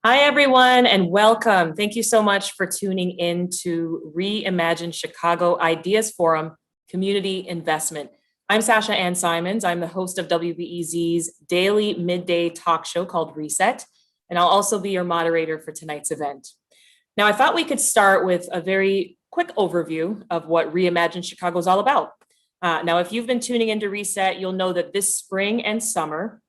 Hi, everyone, and welcome. Thank you so much for tuning in to Reimagine Chicago Ideas Forum Community Investment. I'm Sasha Ann Simons. I'm the host of WBEZ's daily midday talk show called Reset, and I'll also be your moderator for tonight's event. Now, I thought we could start with a very quick overview of what Reimagine Chicago is all about. Now, if you've been tuning into Reset, you'll know that this spring and summer,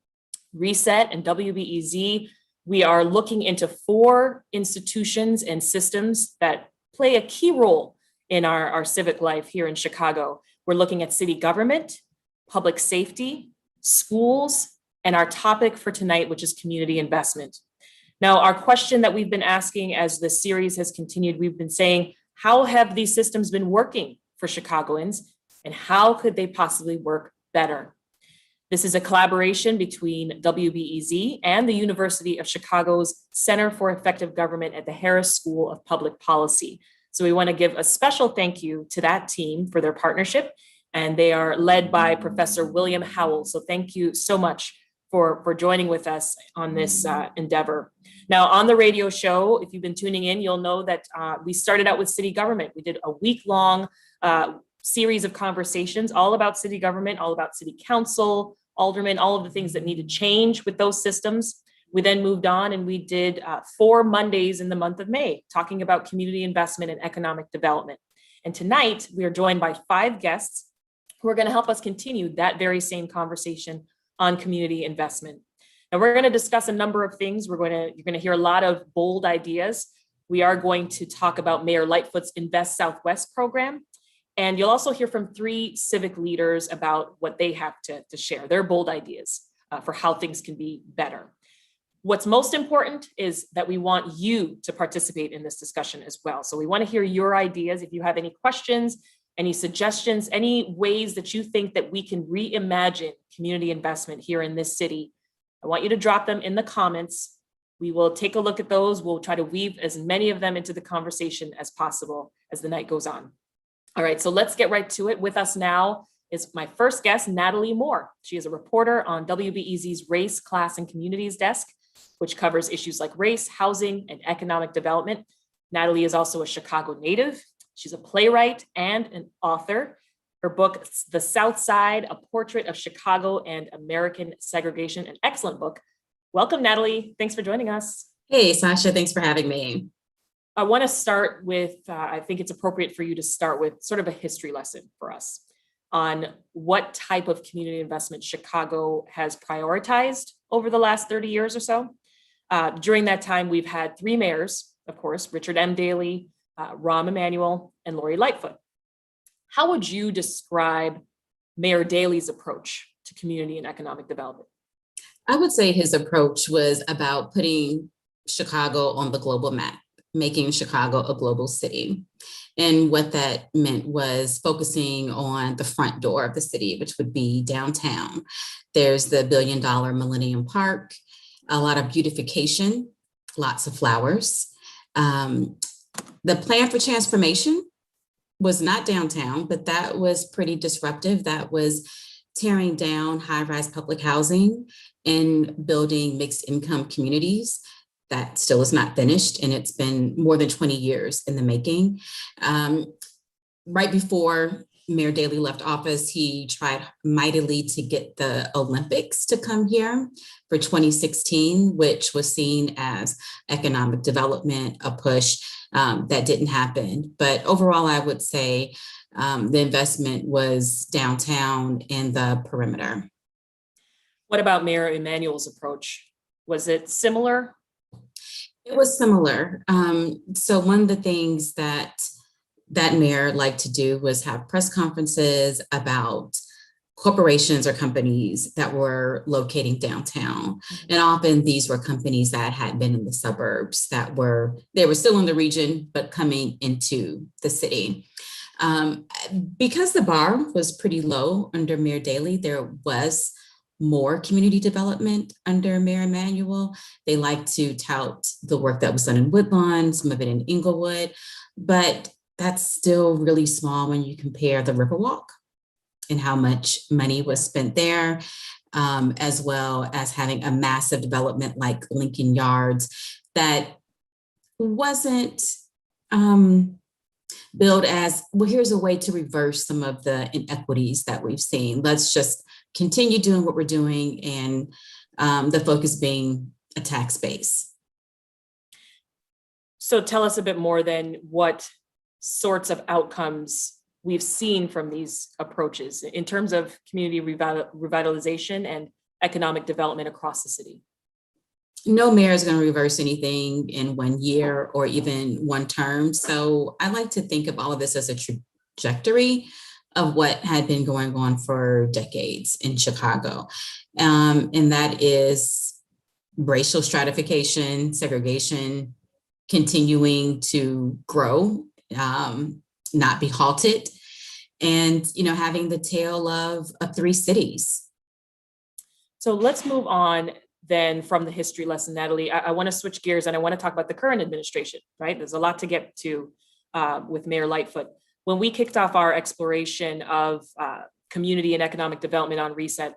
Reset and WBEZ, we are looking into 4 institutions and systems that play a key role in our civic life here in Chicago. We're looking at city government, public safety, schools, and our topic for tonight, which is community investment. Now, our question that we've been asking as the series has continued, we've been saying, how have these systems been working for Chicagoans, and how could they possibly work better? This is a collaboration between WBEZ and the University of Chicago's Center for Effective Government at the Harris School of Public Policy. So we want to give a special thank you to that team for their partnership, and they are led by Professor William Howell. So thank you so much for joining with us on this endeavor. Now, on the radio show, if you've been tuning in, you'll know that we started out with city government. We did a week-long series of conversations all about city government, all about city council, aldermen, all of the things that need to change with those systems. We then moved on and we did 4 Mondays in the month of May, talking about community investment and economic development. And tonight we are joined by 5 guests who are going to help us continue that very same conversation on community investment. Now we're going to discuss a number of things. You're going to hear a lot of bold ideas. We are going to talk about Mayor Lightfoot's Invest Southwest program. And you'll also hear from 3 civic leaders about what they have to share, their bold ideas for how things can be better. What's most important is that we want you to participate in this discussion as well. So we want to hear your ideas. If you have any questions, any suggestions, any ways that you think that we can reimagine community investment here in this city, I want you to drop them in the comments. We will take a look at those. We'll try to weave as many of them into the conversation as possible as the night goes on. All right, so let's get right to it. With us now is my first guest, Natalie Moore. She is a reporter on WBEZ's Race, Class, and Communities desk, which covers issues like race, housing, and economic development. Natalie is also a Chicago native. She's a playwright and an author. Her book, The South Side, A Portrait of Chicago and American Segregation, an excellent book. Welcome, Natalie. Thanks for joining us. Hey, Sasha, thanks for having me. I want to start with, I think it's appropriate for you to start with sort of a history lesson for us on what type of community investment Chicago has prioritized over the last 30 years or so. During that time, we've had 3 mayors, of course, Richard M. Daley, Rahm Emanuel, and Lori Lightfoot. How would you describe Mayor Daley's approach to community and economic development? I would say his approach was about putting Chicago on the global map, making Chicago a global city. And what that meant was focusing on the front door of the city, which would be downtown. There's the $1 billion Millennium Park, a lot of beautification, lots of flowers. The plan for transformation was not downtown, but that was pretty disruptive. That was tearing down high-rise public housing and building mixed income communities. That still is not finished, and it's been more than 20 years in the making. Right before Mayor Daley left office, he tried mightily to get the Olympics to come here for 2016, which was seen as economic development, a push that didn't happen. But overall, I would say the investment was downtown and the perimeter. What about Mayor Emanuel's approach? Was it similar? It was similar. So one of the things that mayor liked to do was have press conferences about corporations or companies that were locating downtown. And often these were companies that had been in the suburbs they were still in the region, but coming into the city. Because the bar was pretty low under Mayor Daley, there was more community development under Mayor Emanuel. They like to tout the work that was done in Woodlawn, some of it in Inglewood, but that's still really small when you compare the Riverwalk and how much money was spent there. as well as having a massive development like Lincoln Yards that wasn't billed as, well, here's a way to reverse some of the inequities that we've seen. Let's just continue doing what we're doing, and the focus being a tax base. So tell us a bit more then what sorts of outcomes we've seen from these approaches in terms of community revitalization and economic development across the city. No mayor is going to reverse anything in 1 year or even one term. So I like to think of all of this as a trajectory of what had been going on for decades in Chicago. And that is racial stratification, segregation, continuing to grow, not be halted, and having the tale of three cities. So let's move on then from the history lesson, Natalie. I want to switch gears and I want to talk about the current administration, right? There's a lot to get to with Mayor Lightfoot. When we kicked off our exploration of community and economic development on Reset,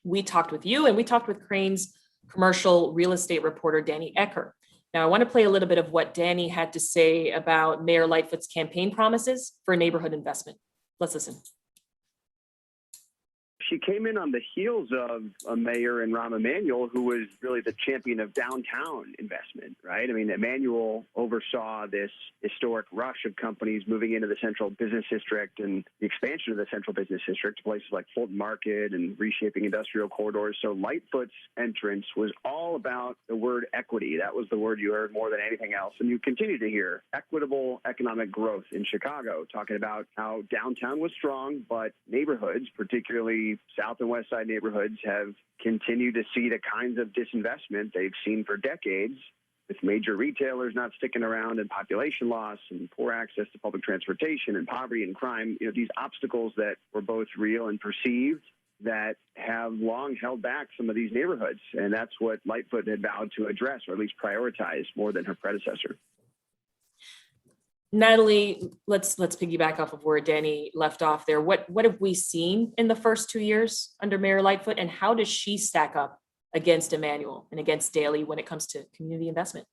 we talked with you and we talked with Crane's commercial real estate reporter, Danny Ecker. Now, I want to play a little bit of what Danny had to say about Mayor Lightfoot's campaign promises for neighborhood investment. Let's listen. She came in on the heels of a mayor in Rahm Emanuel, who was really the champion of downtown investment, right? I mean, Emanuel oversaw this historic rush of companies moving into the central business district and the expansion of the central business district to places like Fulton Market and reshaping industrial corridors. So Lightfoot's entrance was all about the word equity. That was the word you heard more than anything else. And you continue to hear equitable economic growth in Chicago, talking about how downtown was strong, but neighborhoods, particularly South and West Side neighborhoods, have continued to see the kinds of disinvestment they've seen for decades, with major retailers not sticking around and population loss and poor access to public transportation and poverty and crime. These obstacles that were both real and perceived that have long held back some of these neighborhoods. And that's what Lightfoot had vowed to address, or at least prioritize more than her predecessor. Natalie, let's piggyback off of where Danny left off there. What have we seen in the first 2 years under Mayor Lightfoot, and how does she stack up against Emanuel and against Daley when it comes to community investment?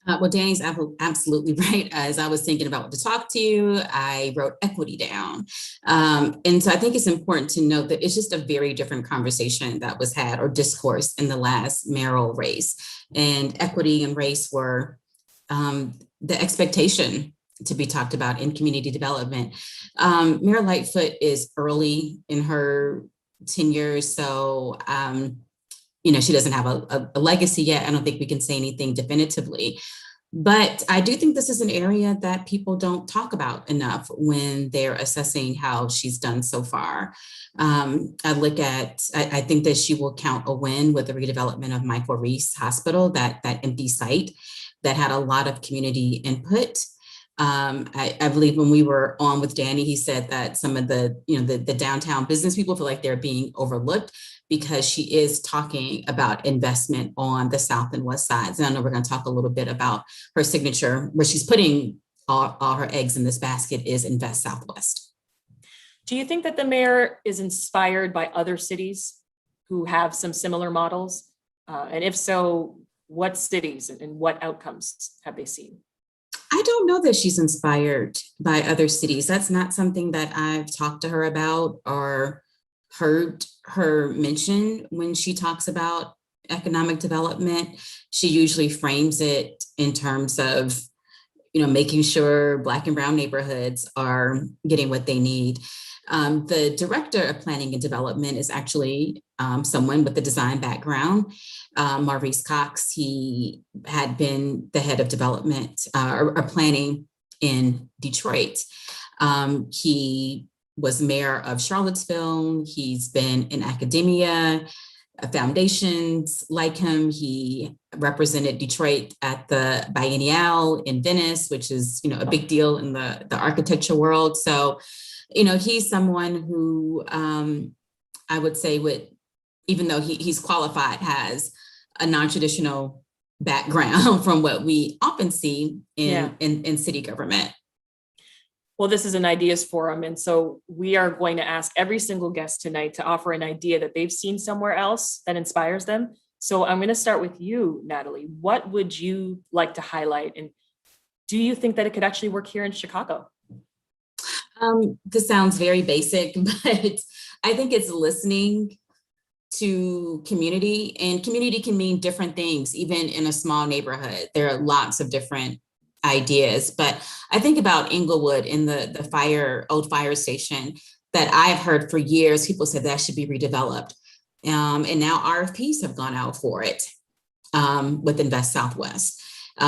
Well, Danny's absolutely right. As I was thinking about what to talk to you, I wrote equity down. And so I think it's important to note that it's just a very different conversation that was had, or discourse, in the last mayoral race. And equity and race were the expectation to be talked about in community development. Mayor Lightfoot is early in her tenure, so she doesn't have a legacy yet. I don't think we can say anything definitively, but I do think this is an area that people don't talk about enough when they're assessing how she's done so far. I think that she will count a win with the redevelopment of Michael Reese Hospital, that empty site that had a lot of community input. I believe when we were on with Danny, he said that some of the downtown business people feel like they're being overlooked because she is talking about investment on the South and West sides. And I know we're going to talk a little bit about her signature, where she's putting all her eggs in this basket, is Invest Southwest. Do you think that the mayor is inspired by other cities who have some similar models? And if so, what cities and what outcomes have they seen? I don't know that she's inspired by other cities. That's not something that I've talked to her about or heard her mention when she talks about economic development. She usually frames it in terms of, making sure Black and brown neighborhoods are getting what they need. The director of planning and development is actually someone with a design background, Maurice Cox. He had been the head of development or planning in Detroit. He was mayor of Charlottesville. He's been in academia, foundations like him. He represented Detroit at the Biennial in Venice, which is, a big deal in the architecture world. So, he's someone who I would say even though he's qualified, has a non-traditional background from what we often see in city government. Well, this is an ideas forum. And so we are going to ask every single guest tonight to offer an idea that they've seen somewhere else that inspires them. So I'm going to start with you, Natalie. What would you like to highlight? And do you think that it could actually work here in Chicago? This sounds very basic, but I think it's listening to community, and community can mean different things, even in a small neighborhood. There are lots of different ideas, but I think about Inglewood in the old fire station that I've heard for years. People said that should be redeveloped. And now RFPs have gone out for it with Invest Southwest.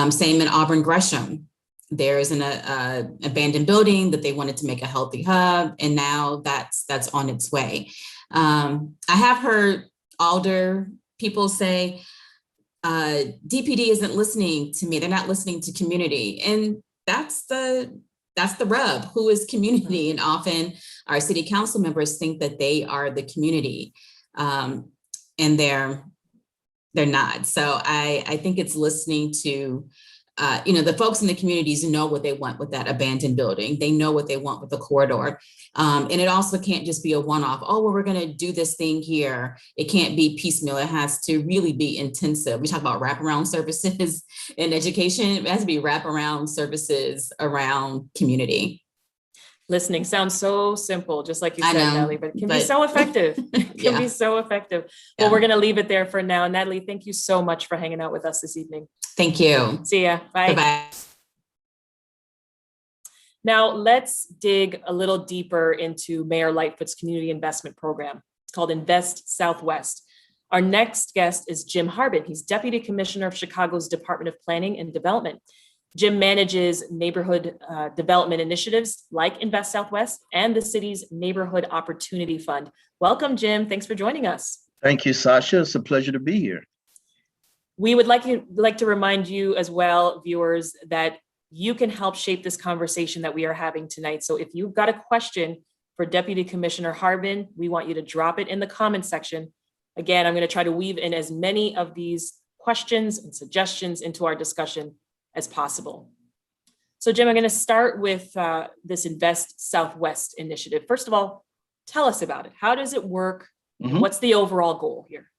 Same in Auburn Gresham. There's an abandoned building that they wanted to make a healthy hub, and now that's on its way. I have heard older people say, DPD isn't listening to me. They're not listening to community. And that's the rub. Who is community? And often our city council members think that they are the community, and they're not. So I think it's listening to the folks in the communities know what they want with that abandoned building. They know what they want with the corridor. And it also can't just be a one-off. Oh, well, we're going to do this thing here. It can't be piecemeal. It has to really be intensive. We talk about wraparound services in education. It has to be wraparound services around community. Listening sounds so simple, just like you said, Natalie, but it can be but- so effective. It can Yeah. be so effective. Yeah. Well, we're going to leave it there for now. Natalie, thank you so much for hanging out with us this evening. Thank you. See ya. Bye. Bye-bye. Now let's dig a little deeper into Mayor Lightfoot's community investment program. It's called Invest Southwest. Our next guest is Jim Harbin. He's Deputy Commissioner of Chicago's Department of Planning and Development. Jim manages neighborhood development initiatives like Invest Southwest and the city's Neighborhood Opportunity Fund. Welcome, Jim. Thanks for joining us. Thank you, Sasha. It's a pleasure to be here. We would like to remind you as well, viewers, that you can help shape this conversation that we are having tonight. So if you've got a question for Deputy Commissioner Harbin, we want you to drop it in the comment section. Again, I'm going to try to weave in as many of these questions and suggestions into our discussion as possible. So Jim, I'm going to start with this Invest Southwest initiative. First of all, tell us about it. How does it work? Mhm. What's the overall goal here?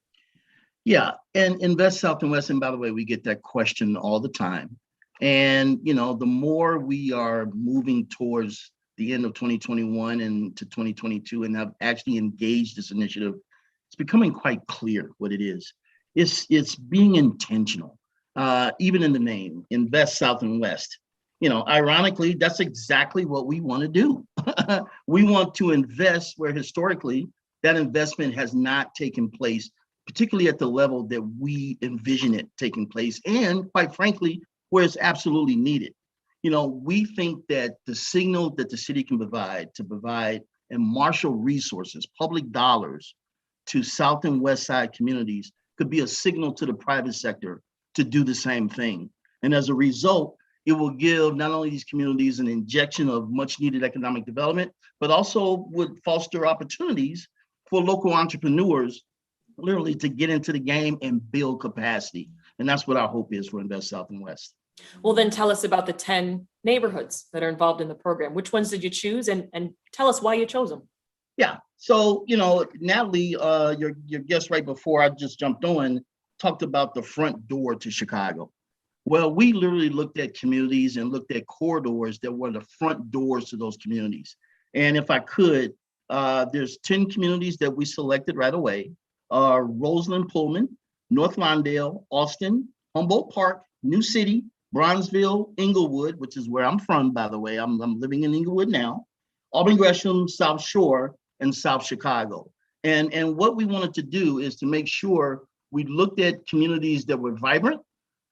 Yeah, and Invest South and West, and by the way, we get that question all the time. And, the more we are moving towards the end of 2021 and to 2022 and have actually engaged this initiative, it's becoming quite clear what it is. It's being intentional, even in the name, Invest South and West. Ironically, that's exactly what we want to do. We want to invest where historically that investment has not taken place, particularly at the level that we envision it taking place, and quite frankly, where it's absolutely needed. We think that the signal that the city can provide and marshal resources, public dollars to South and West Side communities could be a signal to the private sector to do the same thing. And as a result, it will give not only these communities an injection of much needed economic development, but also would foster opportunities for local entrepreneurs literally to get into the game and build capacity. And that's what our hope is for Invest South and West. Well, then tell us about the 10 neighborhoods that are involved in the program. Which ones did you choose, and tell us why you chose them? Yeah. So, Natalie, your guest right before I just jumped on, talked about the front door to Chicago. Well, we literally looked at communities and looked at corridors that were the front doors to those communities. And if I could, there's 10 communities that we selected right away. Roseland Pullman, North Lawndale, Austin, Humboldt Park, New City, Bronzeville, Inglewood, which is where I'm from, by the way. I'm living in Inglewood now. Auburn Gresham, South Shore, and South Chicago. And what we wanted to do is to make sure we looked at communities that were vibrant,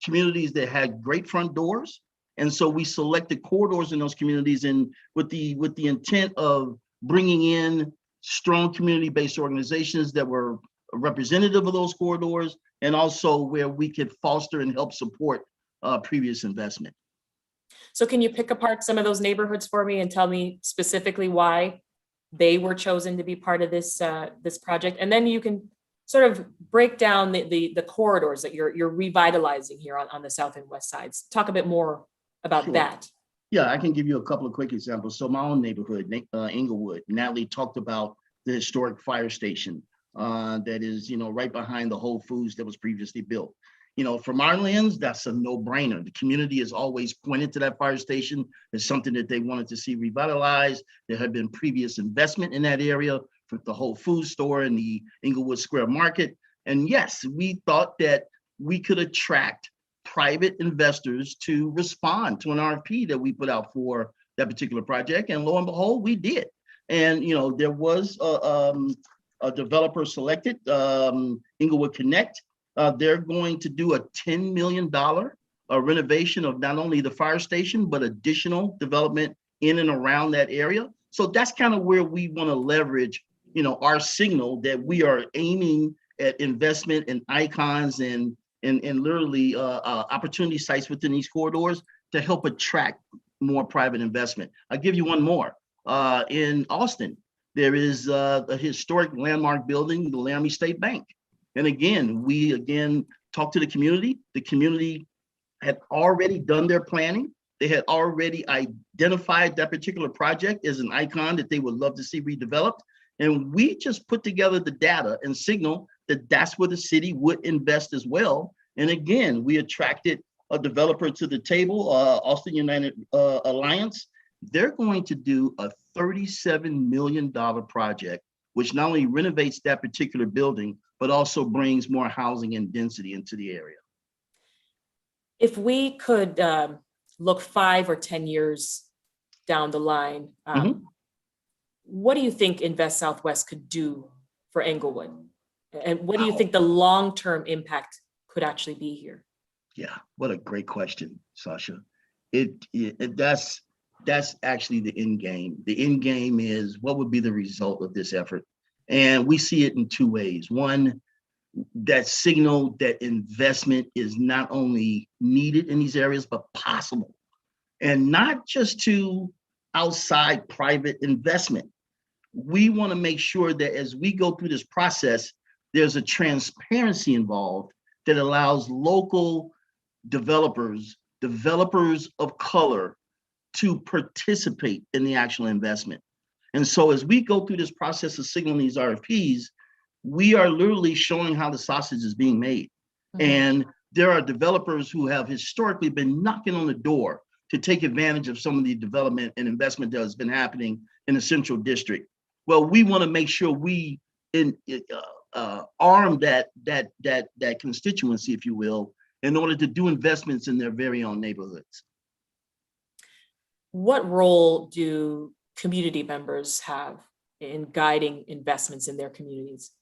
communities that had great front doors. And so we selected corridors in those communities, and with the intent of bringing in strong community-based organizations that were representative of those corridors, and also where we could foster and help support previous investment. So can you pick apart some of those neighborhoods for me and tell me specifically why they were chosen to be part of this project? And then you can sort of break down the corridors that you're revitalizing here on the south and west sides. Talk a bit more about Sure. that. Yeah, I can give you a couple of quick examples. So my own neighborhood, Inglewood, Natalie talked about the historic fire station that is, right behind the Whole Foods that was previously built. From our lens, that's a no-brainer. The community has always pointed to that fire station as something that they wanted to see revitalized. There had been previous investment in that area for the Whole Foods store and the Inglewood Square Market. And yes, we thought that we could attract private investors to respond to an RFP that we put out for that particular project. And lo and behold, we did. And, there was a developer selected, Inglewood Connect. They're going to do a $10 million renovation of not only the fire station, but additional development in and around that area. So that's kind of where we want to leverage, our signal that we are aiming at investment and icons and literally opportunity sites within these corridors to help attract more private investment. I'll give you one more. In Austin, there is a historic landmark building, the Laramie State Bank. And again, we talked to the community. The community had already done their planning. They had already identified that particular project as an icon that they would love to see redeveloped. And we just put together the data and signal that that's where the city would invest as well. And again, we attracted a developer to the table, Austin United Alliance. They're going to do a $37 million project, which not only renovates that particular building, but also brings more housing and density into the area. If we could look 5 or 10 years down the line, what do you think Invest Southwest could do for Englewood? And what do you think the long-term impact could actually be here? Yeah, what a great question, Sasha. That's actually the end game. The end game is what would be the result of this effort. And we see it in 2 ways. One, that signal that investment is not only needed in these areas, but possible. And not just to outside private investment. We want to make sure that as we go through this process, there's a transparency involved that allows local developers of color to participate in the actual investment. And so as we go through this process of signaling these RFPs, we are literally showing how the sausage is being made. And there are developers who have historically been knocking on the door to take advantage of some of the development and investment that has been happening in the Central District. Well, we want to make sure we arm that constituency, if you will, in order to do investments in their very own neighborhoods. What role do community members have in guiding investments in their communities?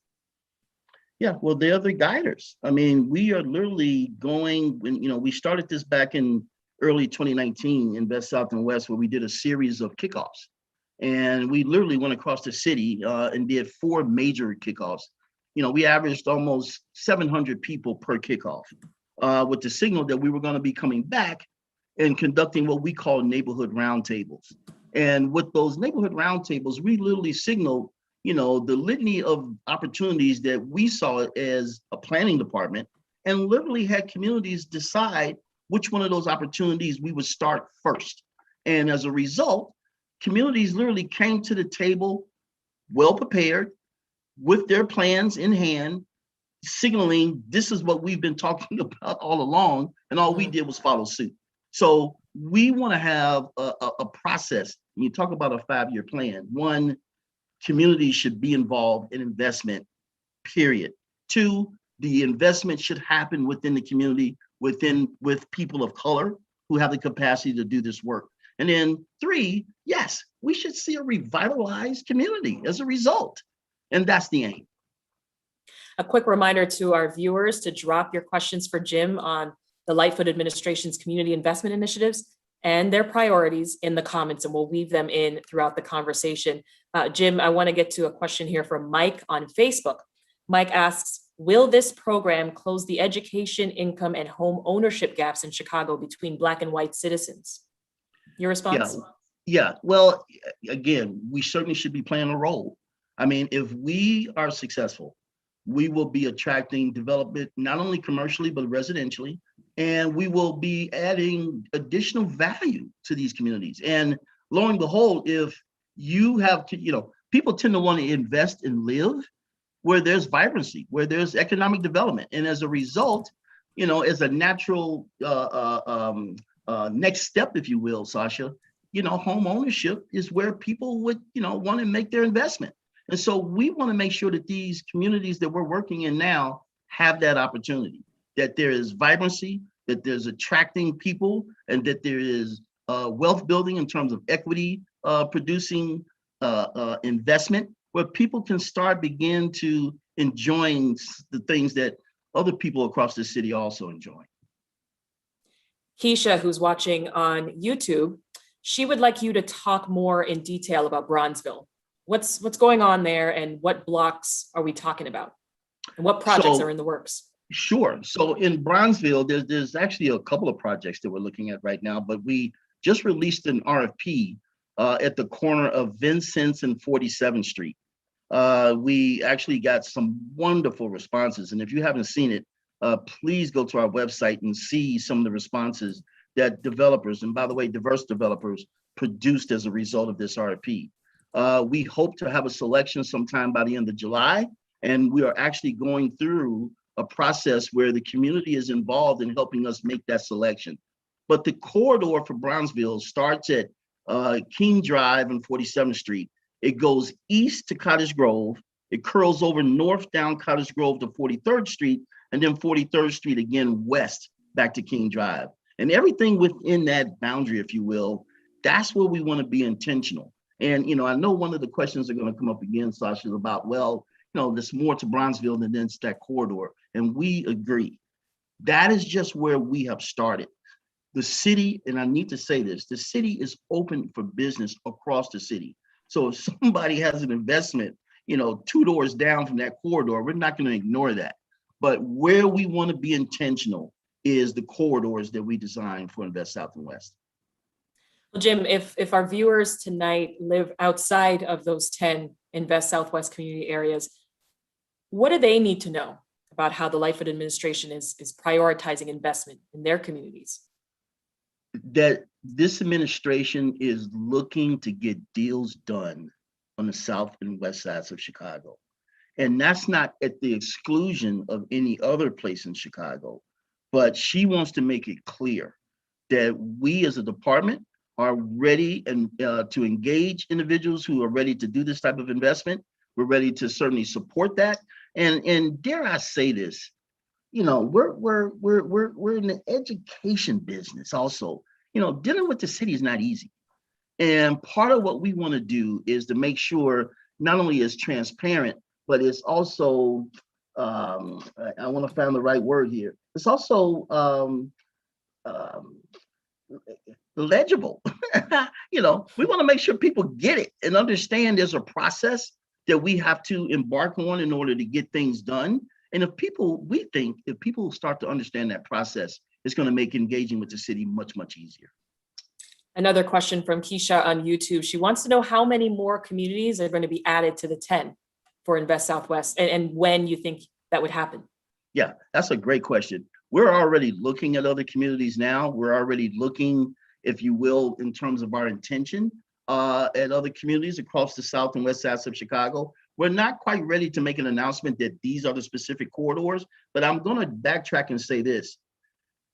Yeah, well, they're the guiders. I mean, we are literally going, we started this back in early 2019, Invest South and West, where we did a series of kickoffs. And we literally went across the city and did 4 major kickoffs. We averaged almost 700 people per kickoff with the signal that we were going to be coming back and conducting what we call neighborhood roundtables. And with those neighborhood roundtables, we literally signaled, the litany of opportunities that we saw as a planning department, and literally had communities decide which one of those opportunities we would start first. And as a result, communities literally came to the table well prepared with their plans in hand, signaling this is what we've been talking about all along, and all we did was follow suit. So we want to have a process. When you talk about a 5-year plan, 1, communities should be involved in investment, period. 2, the investment should happen within the community, with people of color who have the capacity to do this work. And then 3, yes, we should see a revitalized community as a result. And that's the aim. A quick reminder to our viewers to drop your questions for Jim on the Lightfoot administration's community investment initiatives and their priorities in the comments, and we'll weave them in throughout the conversation. Jim, I want to get to a question here from Mike on Facebook. Mike asks, will this program close the education, income, and home ownership gaps in Chicago between Black and white citizens? Your response? Yeah. Well, again, we certainly should be playing a role. I mean, if we are successful, we will be attracting development, not only commercially, but residentially, and we will be adding additional value to these communities. And lo and behold, if you have to, people tend to want to invest and live where there's vibrancy, where there's economic development. And as a result, as a natural next step, if you will, Sasha, home ownership is where people would, want to make their investment. And so we want to make sure that these communities that we're working in now have that opportunity, that there is vibrancy, that there's attracting people, and that there is wealth building in terms of equity producing investment, where people can begin to enjoying the things that other people across the city also enjoy. Keisha, who's watching on YouTube, she would like you to talk more in detail about Bronzeville. What's going on there, and what blocks are we talking about? And what projects are in the works? Sure. So in Bronzeville, there's actually a couple of projects that we're looking at right now, but we just released an RFP at the corner of Vincent's and 47th Street. We actually got some wonderful responses. And if you haven't seen it, please go to our website and see some of the responses that developers, and by the way, diverse developers, produced as a result of this RFP. We hope to have a selection sometime by the end of July, and we are actually going through a process where the community is involved in helping us make that selection. But the corridor for Bronzeville starts at King Drive and 47th Street. It goes east to Cottage Grove. It curls over north down Cottage Grove to 43rd Street, and then 43rd Street again west back to King Drive. And everything within that boundary, if you will, that's where we want to be intentional. And, I know one of the questions are going to come up again, Sasha, about, well, there's more to Bronzeville than it's that corridor. And we agree. That is just where we have started. The city, and I need to say this, the city is open for business across the city. So if somebody has an investment, 2 doors down from that corridor, we're not going to ignore that. But where we want to be intentional is the corridors that we design for Invest South and West. Well, Jim, if our viewers tonight live outside of those 10 Invest Southwest community areas, what do they need to know about how the Lightfoot administration is prioritizing investment in their communities? That this administration is looking to get deals done on the south and west sides of Chicago. And that's not at the exclusion of any other place in Chicago, but she wants to make it clear that we as a department are ready and to engage individuals who are ready to do this type of investment. We're ready to certainly support that. And dare I say this, we're in the education business also. Dealing with the city is not easy. And part of what we want to do is to make sure not only is transparent, but it's also, I want to find the right word here. It's also legible. We want to make sure people get it and understand there's a process that we have to embark on in order to get things done. And if people start to understand that process, it's going to make engaging with the city much, much easier. Another question from Keisha on YouTube. She wants to know how many more communities are going to be added to the 10 for Invest Southwest, and when you think that would happen. Yeah, that's a great question. We're already looking at other communities now. We're already looking, if you will, in terms of our intention at other communities across the south and west sides of Chicago. We're not quite ready to make an announcement that these are the specific corridors, but I'm going to backtrack and say this.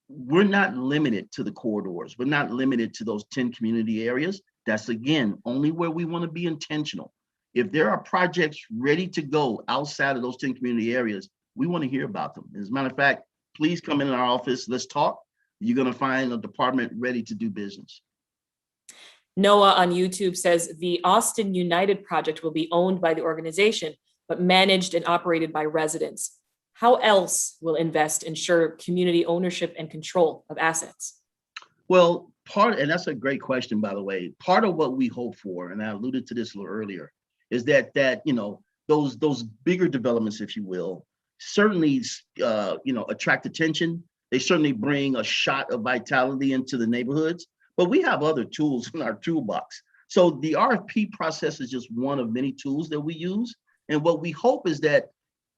We're not limited to the corridors. We're not limited to those 10 community areas. That's, again, only where we want to be intentional. If there are projects ready to go outside of those 10 community areas, we want to hear about them. As a matter of fact, please come in our office. Let's talk. You're going to find a department ready to do business. Noah on YouTube says the Austin United project will be owned by the organization, but managed and operated by residents. How else will Invest ensure community ownership and control of assets? Well, and that's a great question, by the way. Part of what we hope for, and I alluded to this a little earlier, is that those bigger developments, if you will, certainly attract attention. They certainly bring a shot of vitality into the neighborhoods, but we have other tools in our toolbox. So the RFP process is just one of many tools that we use. And what we hope is that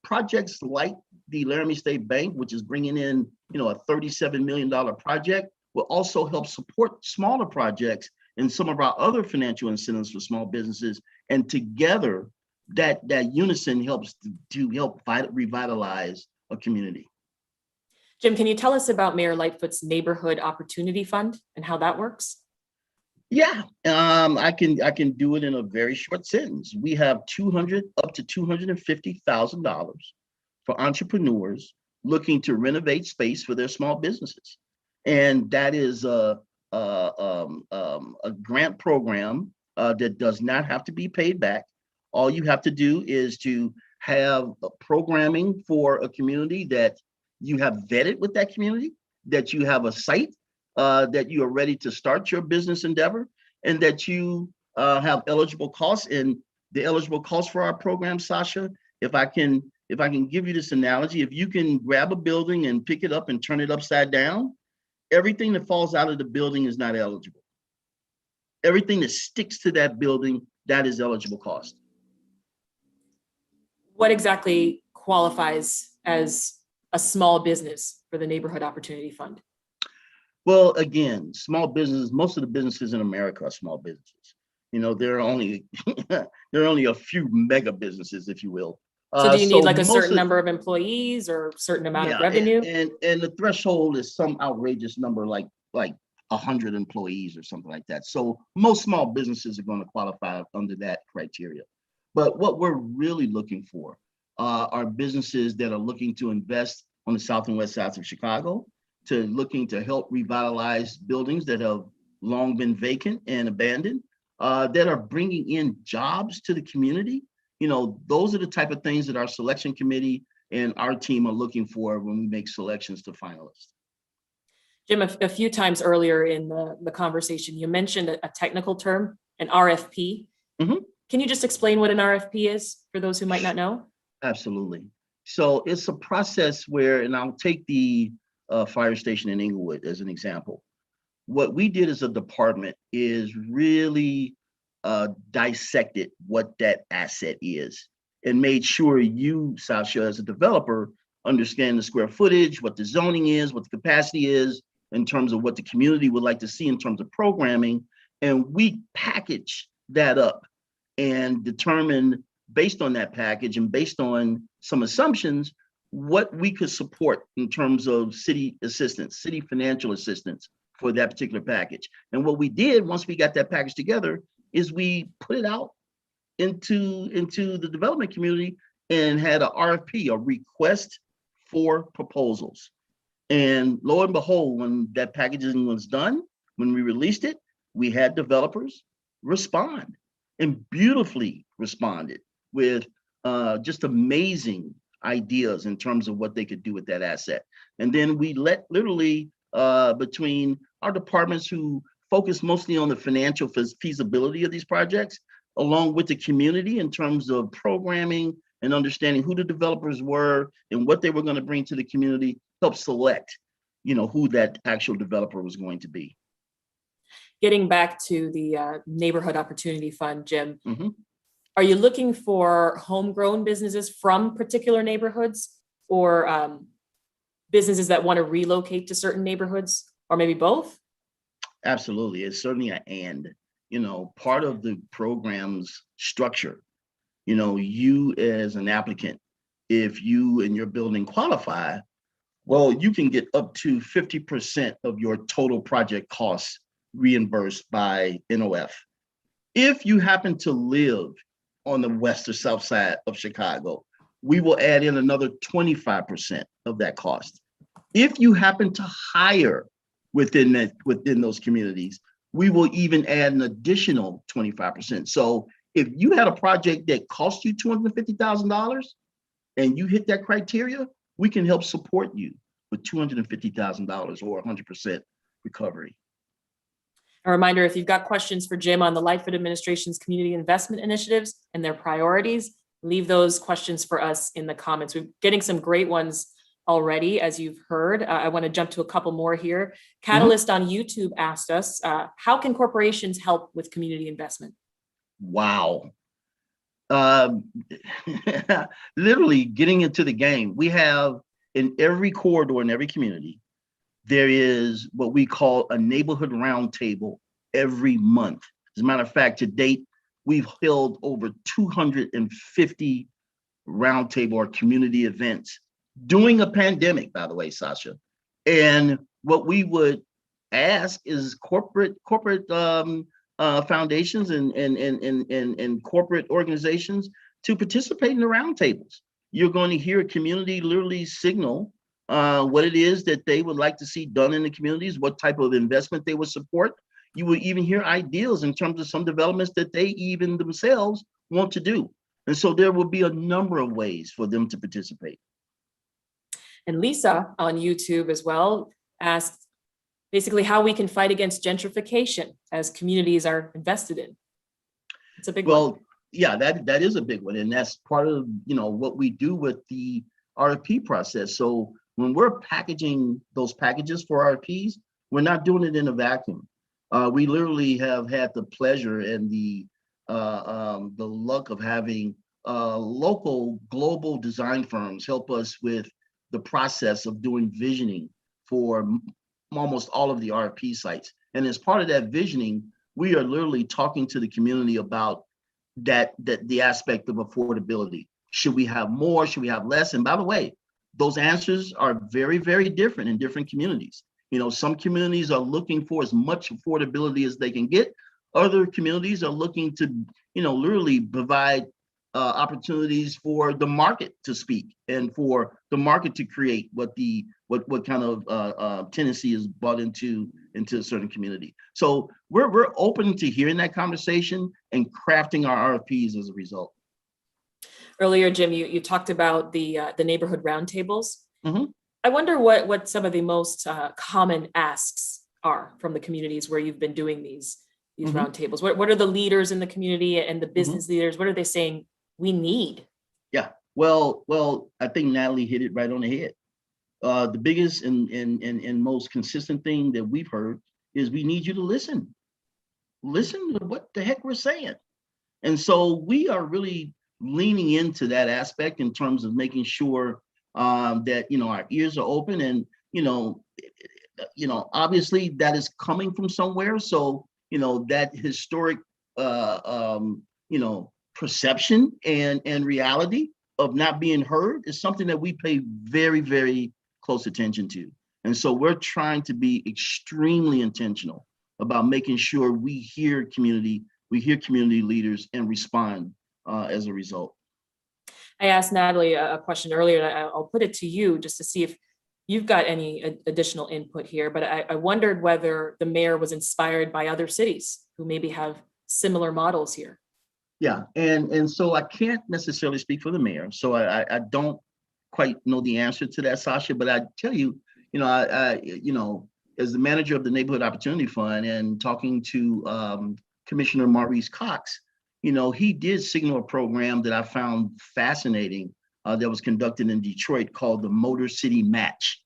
projects like the Laramie State Bank, which is bringing in a $37 million project will also help support smaller projects and some of our other financial incentives for small businesses. And together, that unison helps to help revitalize a community. Jim, can you tell us about Mayor Lightfoot's Neighborhood Opportunity Fund and how that works? Yeah, I can do it in a very short sentence. We have up to $250,000 for entrepreneurs looking to renovate space for their small businesses, and that is a grant program that does not have to be paid back. All you have to do is to have programming for a community that you have vetted with that community, that you have a site, that you are ready to start your business endeavor, and that you have eligible costs. And the eligible costs for our program, Sasha, if I can give you this analogy, if you can grab a building and pick it up and turn it upside down, everything that falls out of the building is not eligible. Everything that sticks to that building, that is eligible cost. What exactly qualifies as a small business for the Neighborhood Opportunity Fund? Well, again, small businesses, most of the businesses in America are small businesses. There are only a few mega businesses, if you will. So do you need like a certain number of employees or a certain amount of revenue? And the threshold is some outrageous number, like 100 employees or something like that. So most small businesses are going to qualify under that criteria. But what we're really looking for are businesses that are looking to invest on the south and west sides of Chicago, looking to help revitalize buildings that have long been vacant and abandoned, that are bringing in jobs to the community. Those are the type of things that our selection committee and our team are looking for when we make selections to finalists. Jim, a few times earlier in the conversation, you mentioned a technical term, an RFP. Mm-hmm. Can you just explain what an RFP is for those who might not know? Absolutely. So it's a process where, and I'll take the fire station in Inglewood as an example. What we did as a department is really dissected what that asset is and made sure you, Sasha, as a developer, understand the square footage, what the zoning is, what the capacity is in terms of what the community would like to see in terms of programming. And we package that up and determine, based on that package and based on some assumptions, what we could support in terms of city assistance, city financial assistance for that particular package. And what we did once we got that package together is we put it out into the development community and had a RFP, a request for proposals. And lo and behold, when that packaging was done, when we released it, we had developers respond, and beautifully responded with just amazing ideas in terms of what they could do with that asset. And then we let literally between our departments who focus mostly on the financial feasibility of these projects, along with the community in terms of programming and understanding who the developers were and what they were going to bring to the community, help select, who that actual developer was going to be. Getting back to the Neighborhood Opportunity Fund, Jim, Mm-hmm. Are you looking for homegrown businesses from particular neighborhoods or businesses that want to relocate to certain neighborhoods, or maybe both? Absolutely. It's certainly an and. Part of the program's structure, you as an applicant, if you and your building qualify, well, you can get up to 50% of your total project costs reimbursed by NOF. If you happen to live on the west or south side of Chicago, we will add in another 25% of that cost. If you happen to hire within those communities, we will even add an additional 25%. So if you had a project that cost you $250,000 and you hit that criteria, we can help support you with $250,000 or 100% recovery. A reminder, if you've got questions for Jim on the Lightfoot administration's community investment initiatives and their priorities, leave those questions for us in the comments. We're getting some great ones already, as you've heard. I want to jump to a couple more here. Catalyst on YouTube asked us, how can corporations help with community investment? Wow. Literally getting into the game. We have in every corridor, in every community, there is what we call a neighborhood roundtable every month. As a matter of fact, to date, we've held over 250 roundtable or community events during a pandemic, by the way, Sasha. And what we would ask is corporate foundations and corporate organizations to participate in the roundtables. You're going to hear a community literally signal what it is that they would like to see done in the communities, what type of investment they would support. You will even hear ideas in terms of some developments that they even themselves want to do. And so there will be a number of ways for them to participate. And Lisa on YouTube as well asked basically how we can fight against gentrification as communities are invested in. It's a big one. Yeah, that is a big one. And that's part of, what we do with the RFP process. So when we're packaging those packages for RFPs, we're not doing it in a vacuum. We literally have had the pleasure and the luck of having local global design firms help us with the process of doing visioning for almost all of the RFP sites. And as part of that visioning, we are literally talking to the community about the aspect of affordability. Should we have more? Should we have less? And by the way, those answers are very, very different in different communities. Some communities are looking for as much affordability as they can get. Other communities are looking to, literally provide opportunities for the market to speak and for the market to create what kind of tendency is brought into a certain community. So we're open to hearing that conversation and crafting our RFPs as a result. Earlier, Jim, you talked about the neighborhood roundtables. Mm-hmm. I wonder what some of the most common asks are from the communities where you've been doing these mm-hmm. roundtables. What are the leaders in the community and the business mm-hmm. leaders? What are they saying we need? Yeah, well, I think Natalie hit it right on the head. The biggest and most consistent thing that we've heard is we need you to listen. Listen to what the heck we're saying. And so we are really leaning into that aspect in terms of making sure that our ears are open, and obviously that is coming from somewhere. So that historic perception and reality of not being heard is something that we pay very, very close attention to. And so we're trying to be extremely intentional about making sure we hear community leaders and respond as a result. I asked Natalie a question earlier, and I'll put it to you just to see if you've got any additional input here. But I wondered whether the mayor was inspired by other cities who maybe have similar models here. Yeah, and so I can't necessarily speak for the mayor, so I don't quite know the answer to that, Sasha. But I tell you, I as the manager of the Neighborhood Opportunity Fund and talking to Commissioner Maurice Cox, he did signal a program that I found fascinating that was conducted in Detroit called the Motor City Match,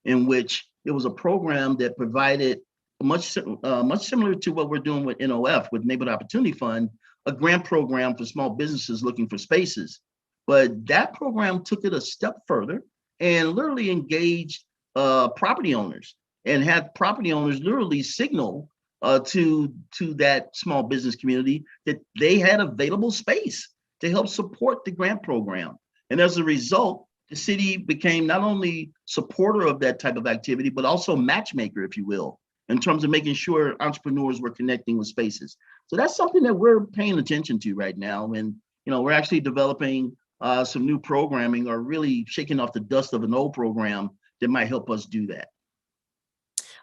in which it was a program that provided much similar to what we're doing with NOF, with Neighborhood Opportunity Fund, a grant program for small businesses looking for spaces. But that program took it a step further and literally engaged property owners and had property owners literally signal to that small business community that they had available space to help support the grant program. And as a result, the city became not only supporter of that type of activity, but also matchmaker, if you will, in terms of making sure entrepreneurs were connecting with spaces. So that's something that we're paying attention to right now. And, we're actually developing some new programming, or really shaking off the dust of an old program that might help us do that.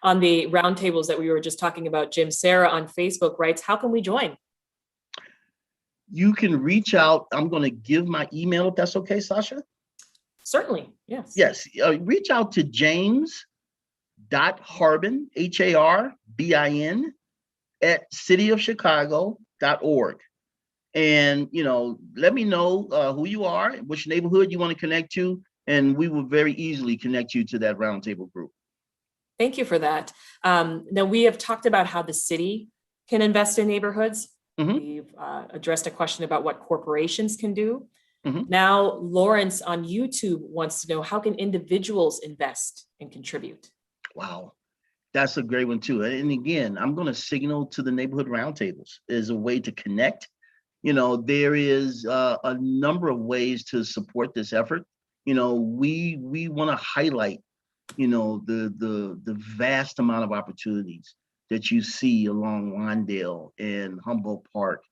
On the roundtables that we were just talking about, Jim, Sarah on Facebook writes, how can we join? You can reach out. I'm going to give my email, if that's okay, Sasha. Certainly, yes. Yes, reach out to james.harbin, Harbin, at cityofchicago.org. And, let me know who you are, which neighborhood you want to connect to, and we will very easily connect you to that roundtable group. Thank you for that. Now, we have talked about how the city can invest in neighborhoods. Mm-hmm. We've addressed a question about what corporations can do. Mhm. Now, Lawrence on YouTube wants to know, how can individuals invest and contribute? Wow. That's a great one too. And again, I'm going to signal to the neighborhood roundtables as a way to connect. There is a number of ways to support this effort. We want to highlight, the vast amount of opportunities that you see along Lawndale and Humboldt Park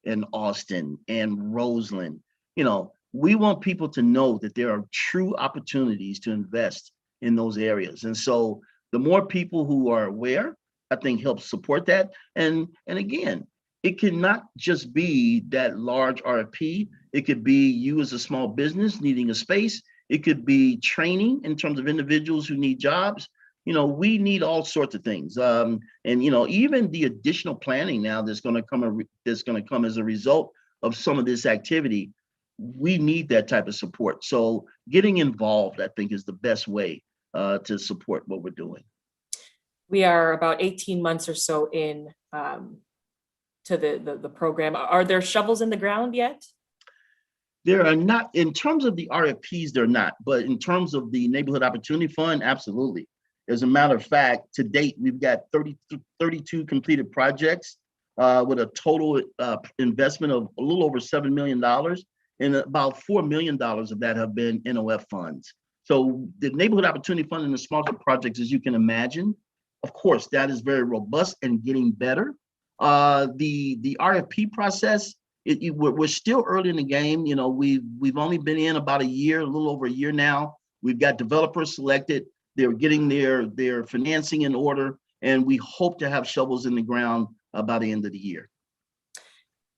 and Austin and Roseland. We want people to know that there are true opportunities to invest in those areas. And so the more people who are aware, I think helps support that. And again, it cannot just be that large RFP. It could be you as a small business needing a space. It could be training in terms of individuals who need jobs. We need all sorts of things. And even the additional planning now that's going to come as a result of some of this activity. We need that type of support. So getting involved, I think, is the best way to support what we're doing. We are about 18 months or so in to the program. Are there shovels in the ground yet? There are not, in terms of the RFPs, they're not, but in terms of the Neighborhood Opportunity Fund, absolutely. As a matter of fact, to date, we've got 32 completed projects with a total investment of a little over $7 million, and about $4 million of that have been NOF funds. So the Neighborhood Opportunity Fund and the sponsored projects, as you can imagine, of course, that is very robust and getting better. The RFP process, we're still early in the game. We've only been in about a year, a little over a year now. We've got developers selected. They're getting their financing in order, and we hope to have shovels in the ground by the end of the year.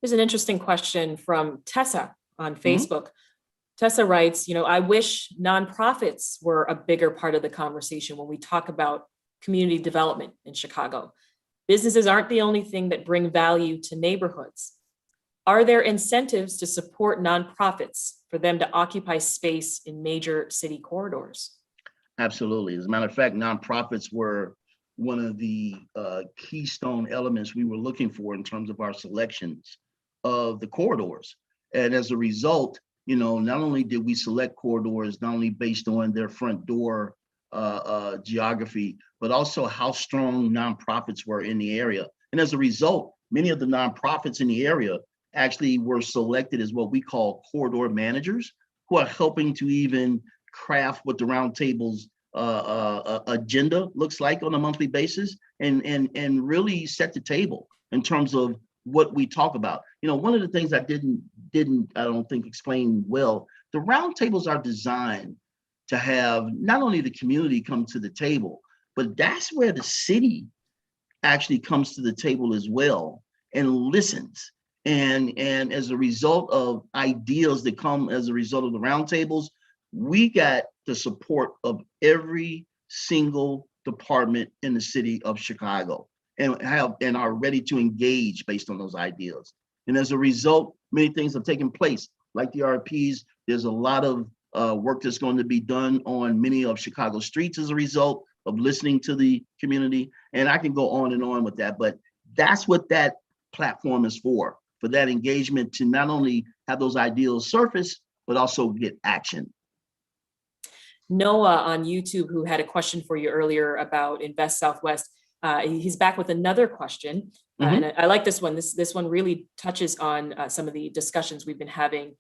There's an interesting question from Tessa on Facebook. Tessa writes, I wish nonprofits were a bigger part of the conversation when we talk about community development in Chicago. Businesses aren't the only thing that bring value to neighborhoods. Are there incentives to support nonprofits for them to occupy space in major city corridors? Absolutely. As a matter of fact, nonprofits were one of the keystone elements we were looking for in terms of our selections of the corridors. And as a result, not only did we select corridors, not only based on their front door geography, but also how strong nonprofits were in the area. And as a result, many of the nonprofits in the area actually were selected as what we call corridor managers, who are helping to even craft what the Roundtable's agenda looks like on a monthly basis, and really set the table in terms of what we talk about. One of the things I didn't I don't think explain well, the Roundtables are designed to have not only the community come to the table, but that's where the city actually comes to the table as well and listens. And as a result of ideas that come as a result of the Roundtables, we got the support of every single department in the city of Chicago, and are ready to engage based on those ideas. And as a result, many things have taken place, like the RFPs. There's a lot of work that's going to be done on many of Chicago's streets as a result of listening to the community. And I can go on and on with that, but that's what that platform is for that engagement, to not only have those ideals surface, but also get action. Noah on YouTube, who had a question for you earlier about Invest Southwest, he's back with another question. And I like this one. This one really touches on some of the discussions we've been having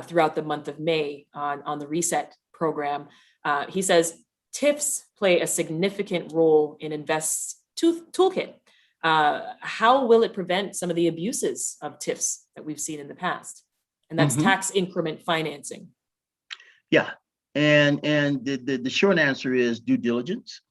throughout the month of May on the Reset program. He says, TIFs play a significant role in Invest's toolkit. How will it prevent some of the abuses of TIFs that we've seen in the past? And that's tax increment financing. Yeah. And the short answer is due diligence.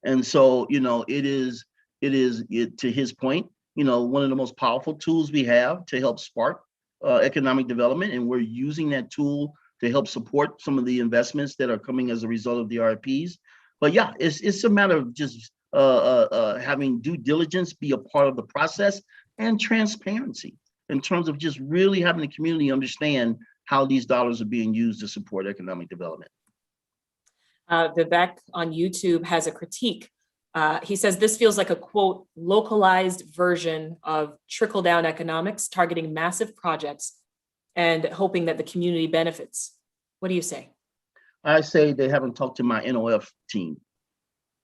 And so, it is to his point, one of the most powerful tools we have to help spark economic development. And we're using that tool to help support some of the investments that are coming as a result of the RFPs. But yeah, it's a matter of just having due diligence be a part of the process, and transparency in terms of just really having the community understand how these dollars are being used to support economic development. Vivek on YouTube has a critique. He says, this feels like a, quote, localized version of trickle-down economics targeting massive projects and hoping that the community benefits. What do you say? I say they haven't talked to my NOF team.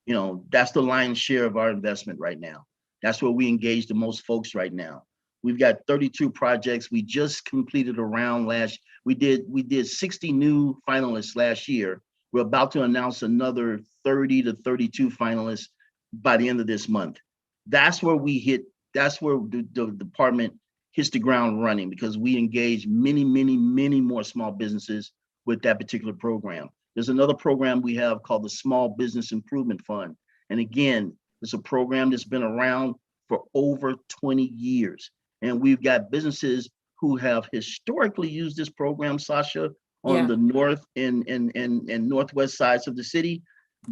That's the lion's share of our investment right now. That's where we engage the most folks right now. We've got 32 projects. We just completed a round we did 60 new finalists last year. We're about to announce another 30 to 32 finalists by the end of this month. That's where the department hits the ground running, because we engage many, many, many more small businesses with that particular program. There's another program we have called the Small Business Improvement Fund. And again, it's a program that's been around for over 20 years. And we've got businesses who have historically used this program, Sasha, on the north and northwest sides of the city.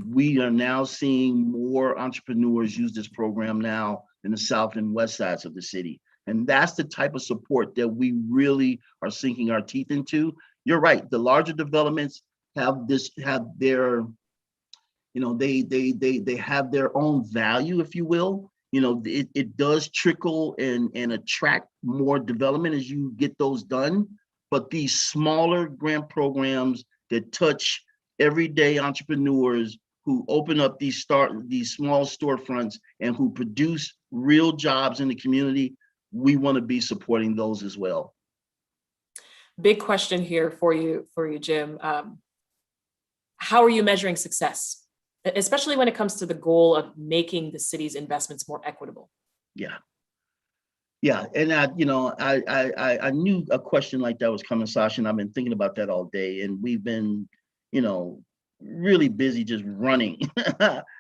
We are now seeing more entrepreneurs use this program now in the south and west sides of the city. And that's the type of support that we really are sinking our teeth into. You're right. The larger developments have their, they have their own value, if you will. It does trickle and attract more development as you get those done. But these smaller grant programs that touch everyday entrepreneurs who open up these small storefronts and who produce real jobs in the community, we want to be supporting those as well. Big question here for you, Jim. How are you measuring success, especially when it comes to the goal of making the city's investments more equitable? Yeah, and I knew a question like that was coming, Sasha, and I've been thinking about that all day. And we've been, really busy just running,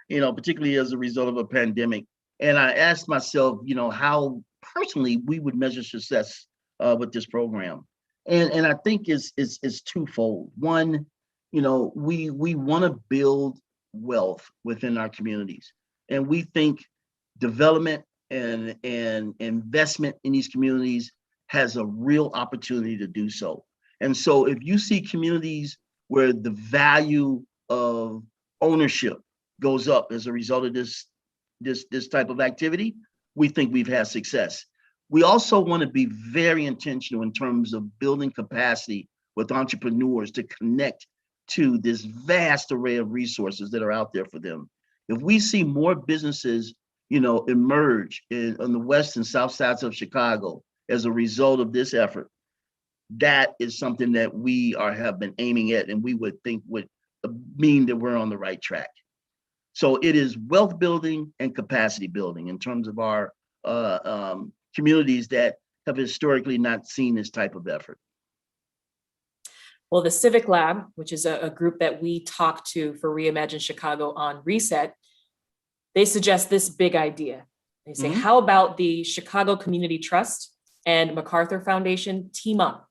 particularly as a result of a pandemic. And I asked myself, how personally we would measure success with this program. And I think it's twofold. One, we want to build wealth within our communities, and we think development and investment in these communities has a real opportunity to do so. And so if you see communities where the value of ownership goes up as a result of this type of activity, we think we've had success. We also want to be very intentional in terms of building capacity with entrepreneurs to connect to this vast array of resources that are out there for them. If we see more businesses, emerge on the west and south sides of Chicago as a result of this effort, that is something that we have been aiming at, and we would think would mean that we're on the right track. So it is wealth building and capacity building in terms of our communities that have historically not seen this type of effort. Well, the Civic Lab, which is a group that we talked to for Reimagine Chicago on Reset, they suggest this big idea. They say, how about the Chicago Community Trust and MacArthur Foundation team up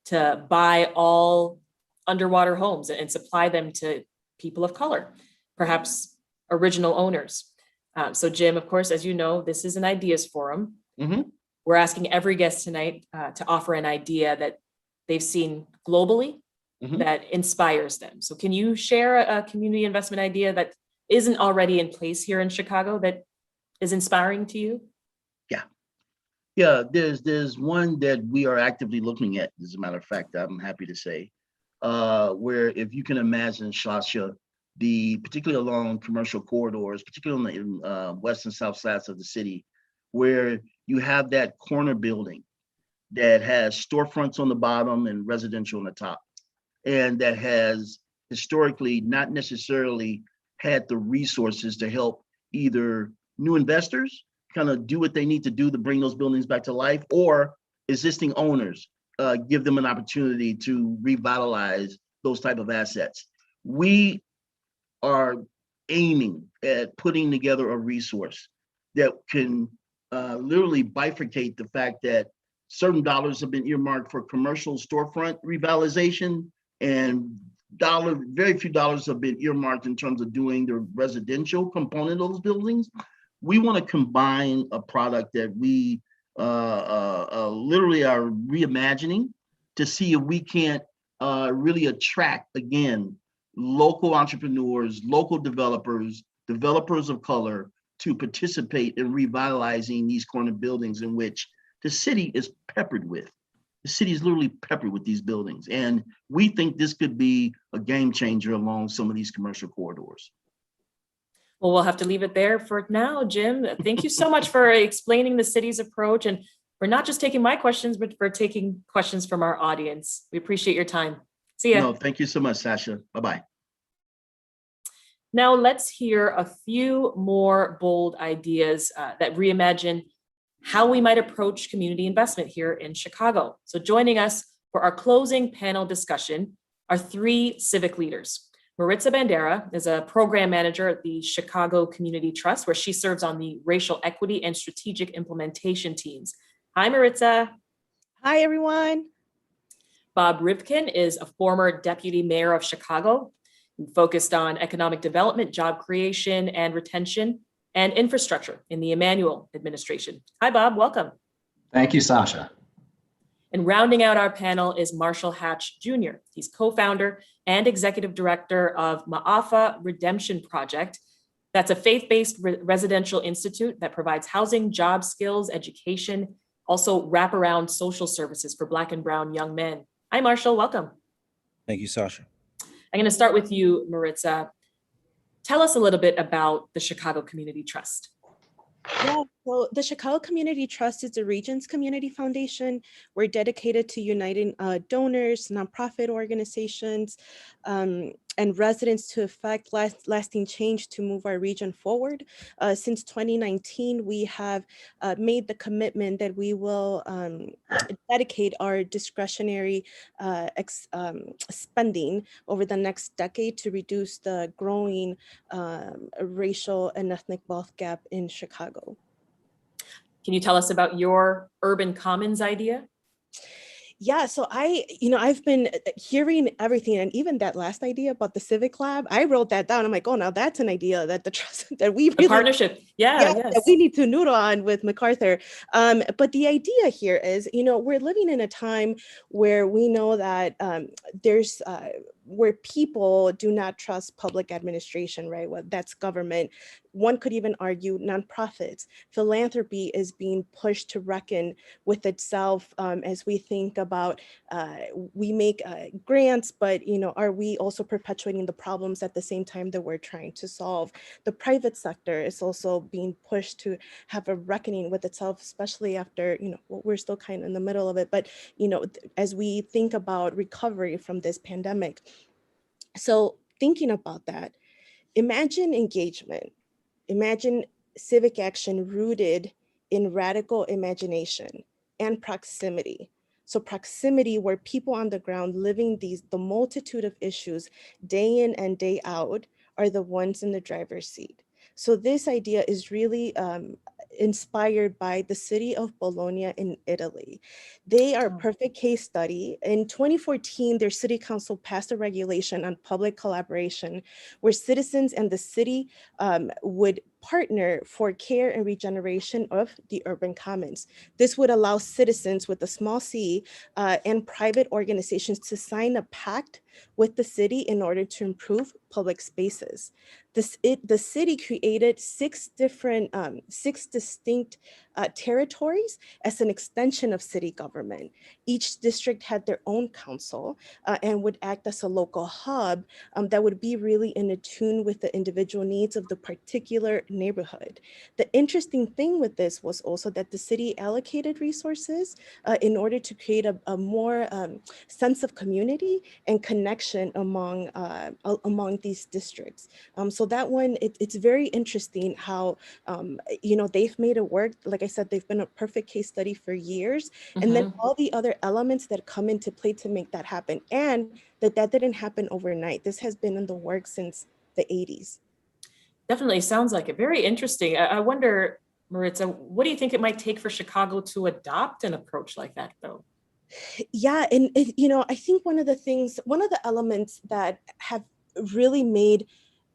to buy all underwater homes and supply them to people of color, perhaps original owners? So Jim, of course, as you know, this is an ideas forum. We're asking every guest tonight to offer an idea that they've seen globally that inspires them. So can you share a community investment idea that isn't already in place here in Chicago that is inspiring to you? Yeah, there's one that we are actively looking at, as a matter of fact, I'm happy to say, where if you can imagine, Sasha, particularly along commercial corridors, particularly in west and south sides of the city, where you have that corner building that has storefronts on the bottom and residential on the top, and that has historically not necessarily had the resources to help either new investors kind of do what they need to do to bring those buildings back to life, or existing owners give them an opportunity to revitalize those type of assets. We are aiming at putting together a resource that can literally bifurcate the fact that certain dollars have been earmarked for commercial storefront revitalization, and very few dollars have been earmarked in terms of doing the residential component of those buildings. We want to combine a product that we literally are reimagining to see if we can't really attract, again, local entrepreneurs, local developers of color to participate in revitalizing these corner buildings in which the city is peppered with. The city is literally peppered with these buildings. And we think this could be a game changer along some of these commercial corridors. Well, we'll have to leave it there for now, Jim. Thank you so much for explaining the city's approach and for not just taking my questions, but for taking questions from our audience. We appreciate your time. See ya. No, thank you so much, Sasha. Bye-bye. Now let's hear a few more bold ideas that reimagine how we might approach community investment here in Chicago. So joining us for our closing panel discussion are three civic leaders. Maritza Bandera is a program manager at the Chicago Community Trust, where she serves on the racial equity and strategic implementation teams. Hi, Maritza. Hi, everyone. Bob Rivkin is a former deputy mayor of Chicago, who focused on economic development, job creation and retention, and infrastructure in the Emanuel administration. Hi, Bob, welcome. Thank you, Sasha. And rounding out our panel is Marshall Hatch Jr. He's co-founder and executive director of Ma'afa Redemption Project. That's a faith-based residential institute that provides housing, job skills, education, also wraparound social services for Black and Brown young men. Hi, Marshall, welcome. Thank you, Sasha. I'm going to start with you, Maritza. Tell us a little bit about the Chicago Community Trust. Yeah, so the Chicago Community Trust is the region's community foundation. We're dedicated to uniting donors, nonprofit organizations, and residents to effect lasting change to move our region forward. Since 2019, we have made the commitment that we will dedicate our discretionary spending over the next decade to reduce the growing racial and ethnic wealth gap in Chicago. Can you tell us about your urban commons idea? Yeah, so I've been hearing everything, and even that last idea about the civic lab, I wrote that down. I'm like, oh, now that's an idea that the trust that we really, partnership, yes. that we need to noodle on with MacArthur. But the idea here is, we're living in a time where we know that there's where people do not trust public administration, right? Well, that's government. One could even argue nonprofits. Philanthropy is being pushed to reckon with itself as we think about, we make grants, but are we also perpetuating the problems at the same time that we're trying to solve? The private sector is also being pushed to have a reckoning with itself, especially after, we're still kind of in the middle of it, but, as we think about recovery from this pandemic. So thinking about that, imagine engagement, imagine civic action rooted in radical imagination and proximity. So proximity where people on the ground living the multitude of issues day in and day out are the ones in the driver's seat. So this idea is really inspired by the city of Bologna in Italy. They are a perfect case study. In 2014, their city council passed a regulation on public collaboration where citizens and the city would partner for care and regeneration of the urban commons. This would allow citizens with a small c and private organizations to sign a pact with the city in order to improve public spaces. The city created six distinct territories as an extension of city government. Each district had their own council and would act as a local hub that would be really in tune with the individual needs of the particular neighborhood. The interesting thing with this was also that the city allocated resources in order to create a more sense of community and connection among these districts. So that one, it's very interesting how, they've made it work. Like I said, they've been a perfect case study for years. And then all the other elements that come into play to make that happen. And that didn't happen overnight. This has been in the works since the 80s. Definitely sounds like it. Very interesting. I wonder, Maritza, what do you think it might take for Chicago to adopt an approach like that, though? Yeah, and I think one of the elements that have really made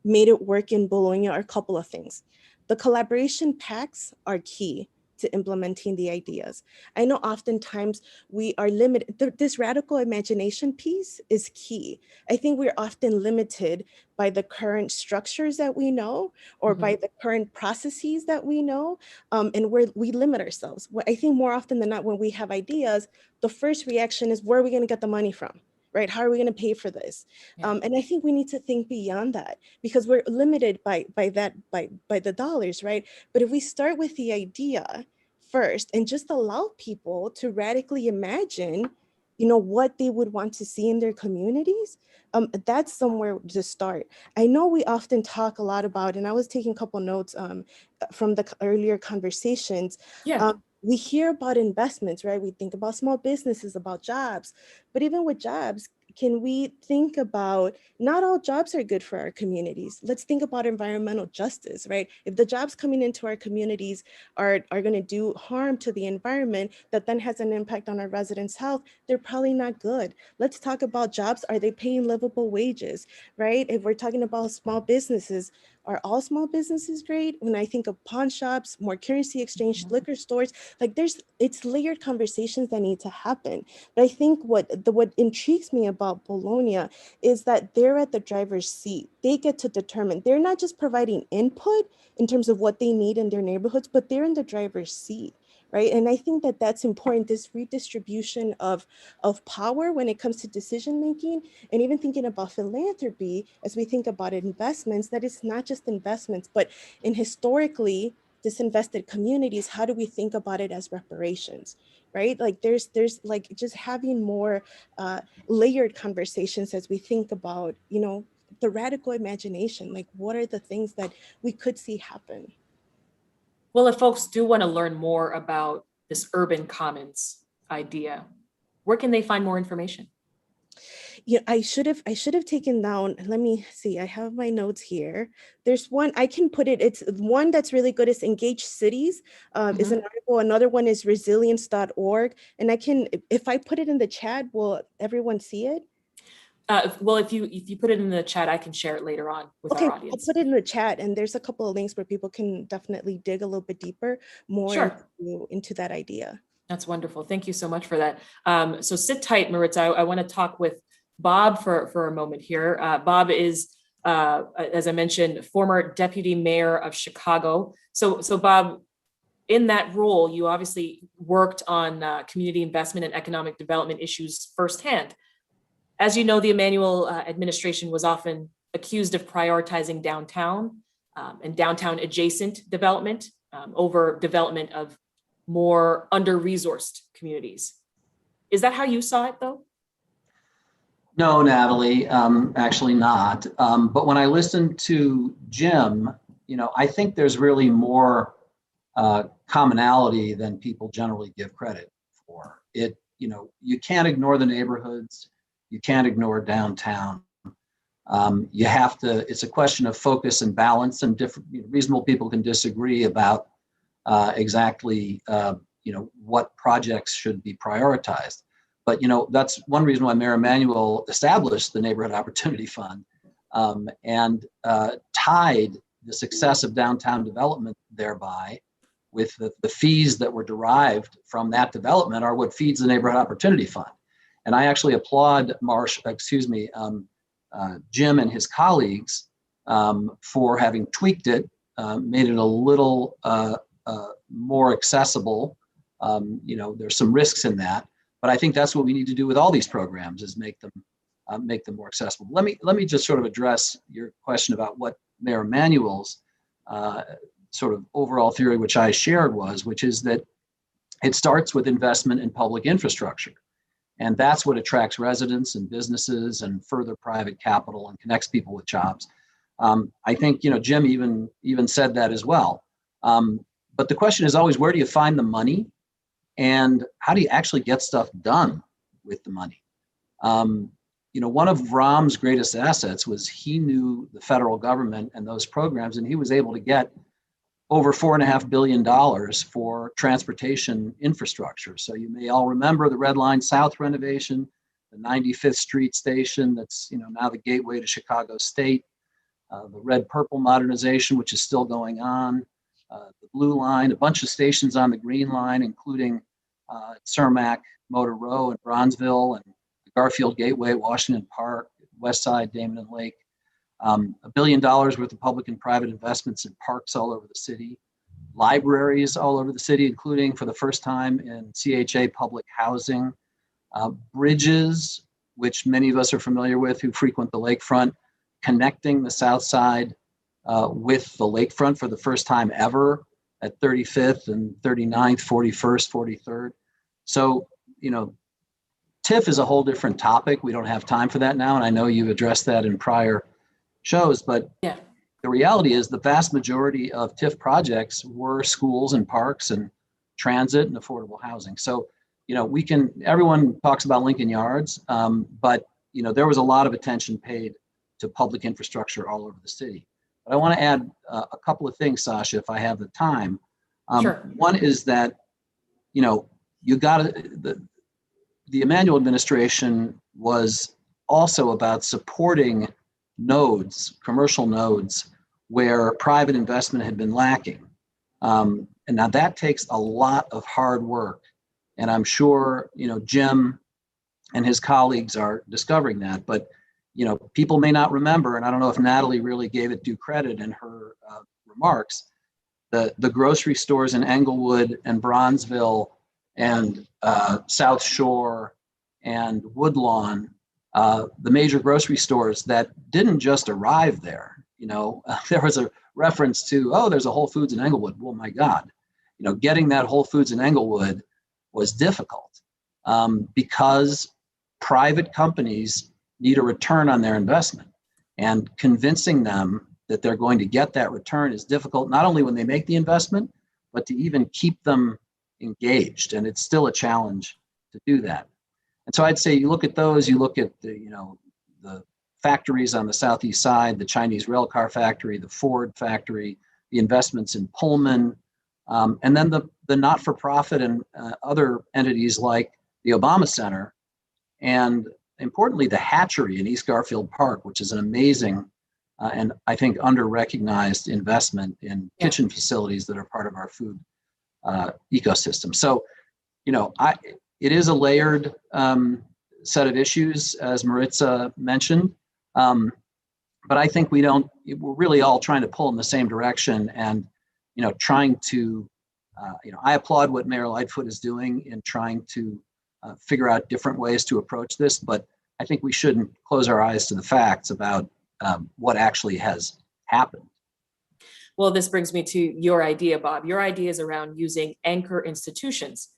it work in Bologna are a couple of things. The collaboration pacts are key. to implementing the ideas. I know oftentimes we are limited. This radical imagination piece is key. I think we're often limited by the current structures that we know, or by the current processes that we know, and we limit ourselves. I think more often than not, when we have ideas, the first reaction is, where are we going to get the money from? Right? How are we going to pay for this? Yeah. And I think we need to think beyond that, because we're limited by the dollars, right? But if we start with the idea first and just allow people to radically imagine, what they would want to see in their communities, that's somewhere to start. I know we often talk a lot about, and I was taking a couple notes from the earlier conversations. Yeah. We hear about investments, right? We think about small businesses, about jobs, but even with jobs, can we think about, not all jobs are good for our communities. Let's think about environmental justice, right? If the jobs coming into our communities are going to do harm to the environment that then has an impact on our residents' health, they're probably not good. Let's talk about jobs. Are they paying livable wages, right? If we're talking about small businesses, are all small businesses great? When I think of pawn shops, more currency exchange, liquor stores, like it's layered conversations that need to happen. But I think what intrigues me about Bologna is that they're at the driver's seat. They get to determine. They're not just providing input in terms of what they need in their neighborhoods, but they're in the driver's seat, right? And I think that that's important, this redistribution of power when it comes to decision making, and even thinking about philanthropy as we think about investments, that it's not just investments, but in historically disinvested communities, how do we think about it as reparations, right? Like there's like just having more layered conversations as we think about, the radical imagination, like what are the things that we could see happen? Well, if folks do want to learn more about this urban commons idea, where can they find more information? Yeah, I should have taken down, let me see, I have my notes here. There's one, I can put it, it's one that's really good is Engage Cities, is an article. Another one is resilience.org. And I can, if I put it in the chat, will everyone see it? Well, if you put it in the chat, I can share it later on with Okay, our I'll audience. put it in the chat, and there's a couple of links where people can definitely dig a little bit deeper, more Sure. into that idea. That's wonderful. Thank you so much for that. So sit tight, Maritza. I want to talk with Bob for a moment here. Bob is, as I mentioned, former deputy mayor of Chicago. So Bob, in that role, you obviously worked on community investment and economic development issues firsthand. As you know, the Emanuel administration was often accused of prioritizing downtown and downtown adjacent development over development of more under-resourced communities. Is that how you saw it, though? No, Natalie, actually not. But when I listened to Jim, I think there's really more commonality than people generally give credit for. You can't ignore the neighborhoods. You can't ignore downtown. You have to, it's a question of focus and balance, and different, reasonable people can disagree about exactly, what projects should be prioritized. But, that's one reason why Mayor Emanuel established the Neighborhood Opportunity Fund and tied the success of downtown development thereby with the fees that were derived from that development are what feeds the Neighborhood Opportunity Fund. And I actually applaud Jim and his colleagues for having tweaked it, made it a little more accessible. There's some risks in that, but I think that's what we need to do with all these programs, is make them more accessible. Let me just sort of address your question about what Mayor Emanuel's sort of overall theory, which I shared, which is that it starts with investment in public infrastructure. And that's what attracts residents and businesses and further private capital and connects people with jobs. I think, Jim even said that as well. But the question is always, where do you find the money? And how do you actually get stuff done with the money? One of Rahm's greatest assets was he knew the federal government and those programs, and he was able to get over $4.5 billion for transportation infrastructure. So you may all remember the Red Line South renovation, the 95th Street station that's now the gateway to Chicago State, the Red Purple modernization, which is still going on, the Blue Line, a bunch of stations on the Green Line, including Cermak Motor Row in Bronzeville and the Garfield Gateway, Washington Park, West Side, Damon and Lake. $1 billion worth of public and private investments in parks all over the city, libraries all over the city, including for the first time in CHA public housing, bridges, which many of us are familiar with who frequent the lakefront, connecting the South Side with the lakefront for the first time ever at 35th and 39th, 41st, 43rd. So, TIF is a whole different topic. We don't have time for that now. And I know you've addressed that in prior shows, but yeah, the reality is the vast majority of TIF projects were schools and parks and transit and affordable housing. So, everyone talks about Lincoln Yards, but, there was a lot of attention paid to public infrastructure all over the city. But I want to add a couple of things, Sasha, if I have the time. Sure. One is that, the Emanuel administration was also about supporting nodes, commercial nodes, where private investment had been lacking. And now that takes a lot of hard work. And I'm sure, Jim and his colleagues are discovering that. But, people may not remember, and I don't know if Natalie really gave it due credit in her remarks, the grocery stores in Englewood and Bronzeville and South Shore and Woodlawn, the major grocery stores that didn't just arrive there. There was a reference to, there's a Whole Foods in Englewood. Well, my God, getting that Whole Foods in Englewood was difficult because private companies need a return on their investment, and convincing them that they're going to get that return is difficult, not only when they make the investment, but to even keep them engaged. And it's still a challenge to do that. And so I'd say you look at those, you look at the factories on the southeast side, the Chinese railcar factory, the Ford factory, the investments in Pullman, and then the not-for-profit and other entities like the Obama Center, and importantly, the hatchery in East Garfield Park, which is an amazing and I think under-recognized investment in kitchen facilities that are part of our food ecosystem. So, it is a layered set of issues, as Maritza mentioned, but I think we're really all trying to pull in the same direction, and trying to, I applaud what Mayor Lightfoot is doing in trying to figure out different ways to approach this, but I think we shouldn't close our eyes to the facts about what actually has happened. Well, this brings me to your idea, Bob. Your idea is around using anchor institutions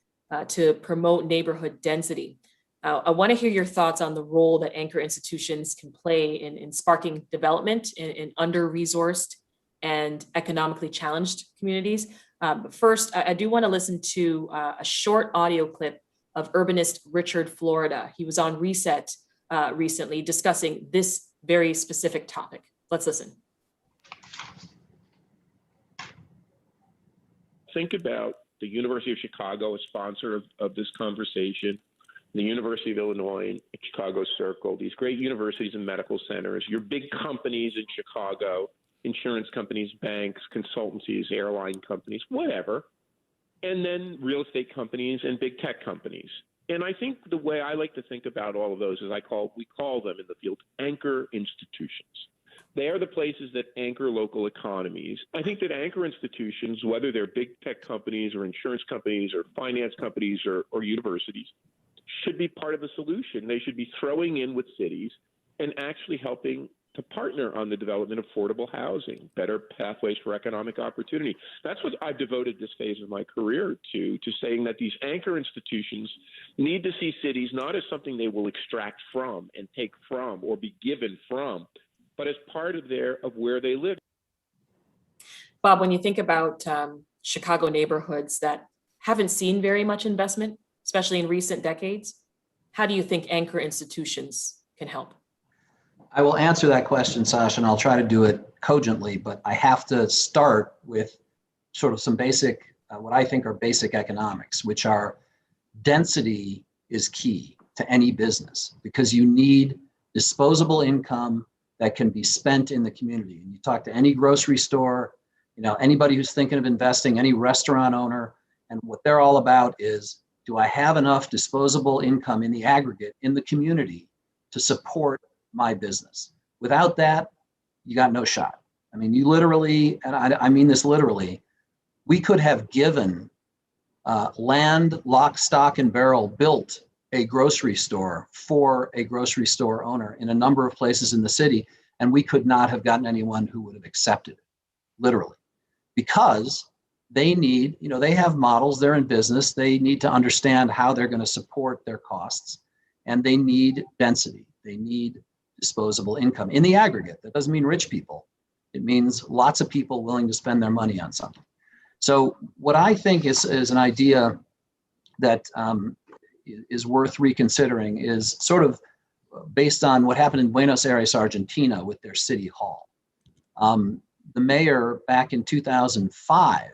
to promote neighborhood density. I want to hear your thoughts on the role that anchor institutions can play in sparking development in under-resourced and economically challenged communities. But first, I do want to listen to a short audio clip of urbanist Richard Florida. He was on Reset recently discussing this very specific topic. Let's listen. Think about the University of Chicago, a sponsor of this conversation, the University of Illinois, Chicago Circle, these great universities and medical centers, your big companies in Chicago, insurance companies, banks, consultancies, airline companies, whatever, and then real estate companies and big tech companies. And I think the way I like to think about all of those is we call them in the field anchor institutions. They are the places that anchor local economies. I think that anchor institutions, whether they're big tech companies or insurance companies or finance companies or universities, should be part of the solution. They should be throwing in with cities and actually helping to partner on the development of affordable housing, better pathways for economic opportunity. That's what I've devoted this phase of my career to saying that these anchor institutions need to see cities not as something they will extract from and take from or be given from, but as part of where they live. Bob, when you think about Chicago neighborhoods that haven't seen very much investment, especially in recent decades, how do you think anchor institutions can help? I will answer that question, Sasha, and I'll try to do it cogently, but I have to start with sort of some basic, what I think are basic economics, which are density is key to any business because you need disposable income that can be spent in the community. And you talk to any grocery store, Anybody who's thinking of investing, any restaurant owner, and what they're all about is, do I have enough disposable income in the aggregate in the community to support my business? Without that, you got no shot. I mean, you literally, and I mean this literally, we could have given land, lock, stock, and barrel, built a grocery store for a grocery store owner in a number of places in the city, and we could not have gotten anyone who would have accepted it, literally, because they need, they have models, they're in business, they need to understand how they're going to support their costs, and they need density, they need disposable income in the aggregate. That doesn't mean rich people. It means lots of people willing to spend their money on something. So what I think is an idea that is worth reconsidering is sort of based on what happened in Buenos Aires, Argentina with their city hall. The mayor back in 2005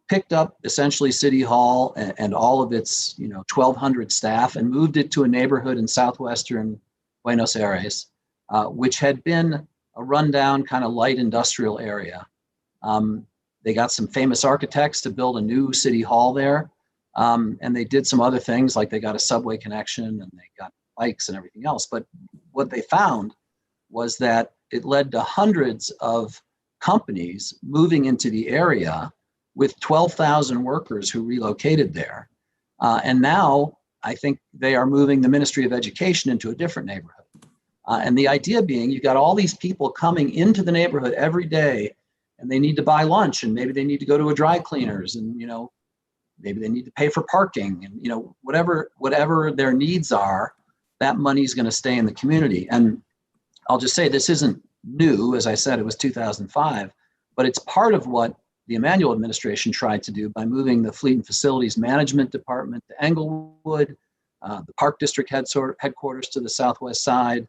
picked up essentially City Hall and all of its 1,200 staff and moved it to a neighborhood in southwestern Buenos Aires, which had been a rundown kind of light industrial area. They got some famous architects to build a new city hall there. And they did some other things, like they got a subway connection and they got bikes and everything else. But what they found was that it led to hundreds of companies moving into the area with 12,000 workers who relocated there. And now I think they are moving the Ministry of Education into a different neighborhood. And the idea being, you've got all these people coming into the neighborhood every day, and they need to buy lunch, and maybe they need to go to a dry cleaners, and maybe they need to pay for parking, and whatever their needs are, that money is going to stay in the community. And I'll just say, this isn't new. As I said, it was 2005, but it's part of what the Emanuel administration tried to do by moving the Fleet and Facilities Management Department to Englewood, the Park District headquarters to the southwest side,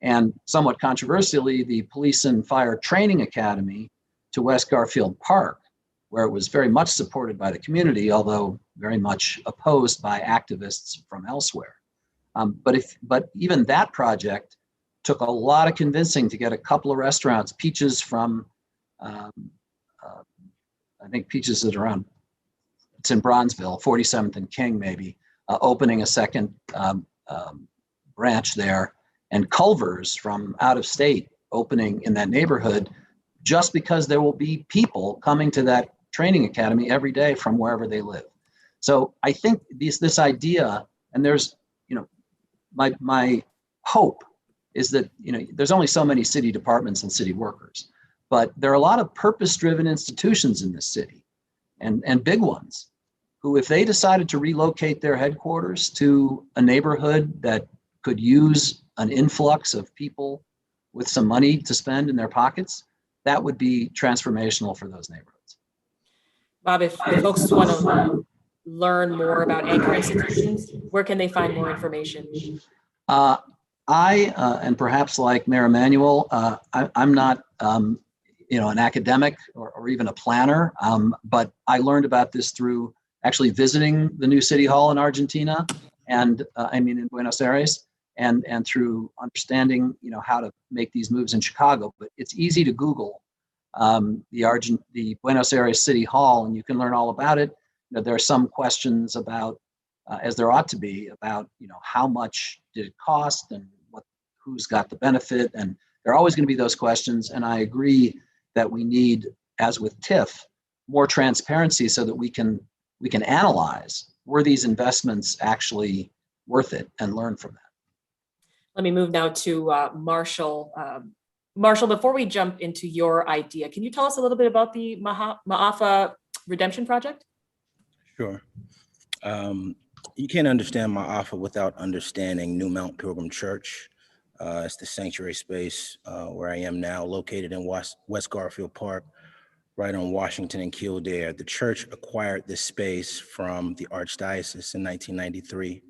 and somewhat controversially, the Police and Fire Training Academy to West Garfield Park, where it was very much supported by the community, although very much opposed by activists from elsewhere. But even that project took a lot of convincing to get a couple of restaurants, Peaches from, I think Peaches is around, it's in Bronzeville, 47th and King maybe, opening a second branch there, and Culver's from out of state opening in that neighborhood, just because there will be people coming to that training academy every day from wherever they live. So I think this idea, and there's, my hope is that, there's only so many city departments and city workers, but there are a lot of purpose-driven institutions in this city, and big ones, who, if they decided to relocate their headquarters to a neighborhood that could use an influx of people with some money to spend in their pockets, that would be transformational for those neighborhoods. Bob, if folks want to learn more about anchor institutions, where can they find more information? And perhaps like Mayor Emanuel, I'm not, an academic or even a planner, but I learned about this through actually visiting the new City Hall in Argentina, and in Buenos Aires, and through understanding, how to make these moves in Chicago. But it's easy to Google the Buenos Aires City Hall, and you can learn all about it. There are some questions about, as there ought to be, about how much did it cost and who's got the benefit, and there are always going to be those questions. And I agree that we need, as with TIF, more transparency so that we can analyze, were these investments actually worth it, and learn from that. Let me move now to Marshall. Marshall, before we jump into your idea, can you tell us a little bit about the Ma'afa Redemption Project? Sure. You can't understand Ma'afa without understanding New Mount Pilgrim Church. It's the sanctuary space where I am now, located in West Garfield Park, right on Washington and Kildare. The church acquired this space from the Archdiocese in 1993,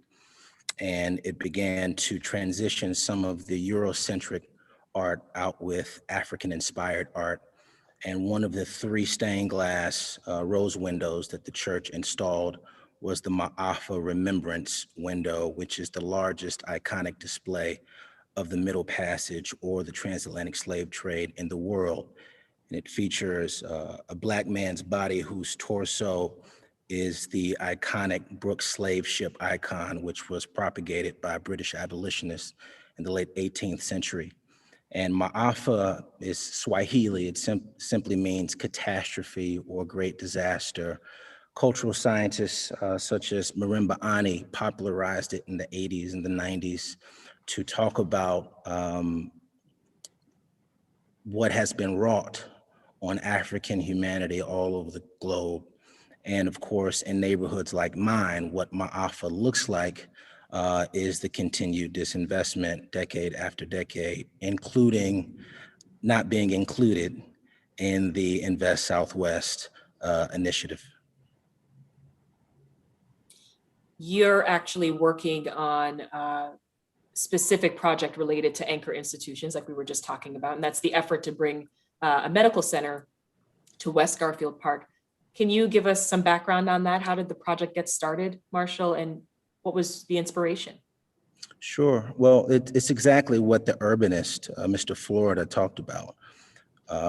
and it began to transition some of the Eurocentric art out with African-inspired art. And one of the 3 stained glass rose windows that the church installed was the Ma'afa Remembrance Window, which is the largest iconic display of the Middle Passage or the transatlantic slave trade in the world. And it features a Black man's body whose torso is the iconic Brooks slave ship icon, which was propagated by British abolitionists in the late 18th century. And Maafa is Swahili. It simply means catastrophe or great disaster. Cultural scientists such as Marimba Ani popularized it in the 80s and the 90s to talk about what has been wrought on African humanity all over the globe. And of course, in neighborhoods like mine, what Maafa looks like is the continued disinvestment decade after decade, including not being included in the Invest Southwest initiative. You're actually working on a specific project related to anchor institutions, like we were just talking about, and that's the effort to bring a medical center to West Garfield Park. Can you give us some background on that? How did the project get started, Marshall, and what was the inspiration? Sure. Well, it's exactly what the urbanist, Mr. Florida, talked about,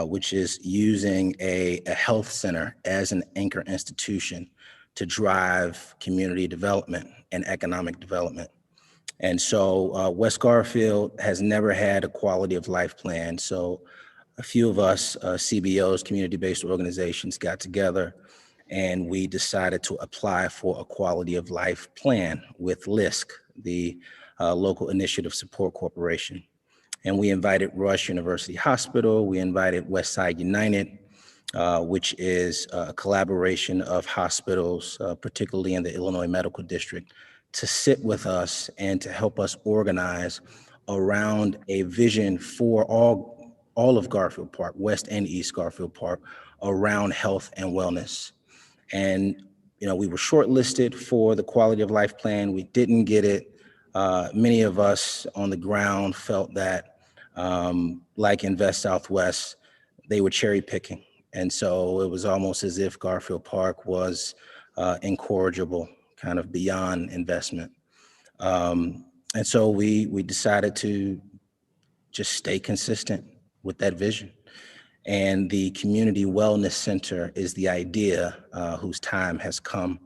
which is using a health center as an anchor institution to drive community development and economic development. And so West Garfield has never had a quality of life plan. So a few of us, CBOs, community-based organizations, got together and we decided to apply for a quality of life plan with LISC, the Local Initiative Support Corporation. And we invited Rush University Hospital, we invited Westside United, which is a collaboration of hospitals, particularly in the Illinois Medical District, to sit with us and to help us organize around a vision for all of Garfield Park, West and East Garfield Park, around health and wellness. And we were shortlisted for the quality of life plan. We didn't get it. Many of us on the ground felt that, like Invest Southwest, they were cherry picking. And so it was almost as if Garfield Park was incorrigible, kind of beyond investment. And so we decided to just stay consistent with that vision. And the Community Wellness Center is the idea whose time has come.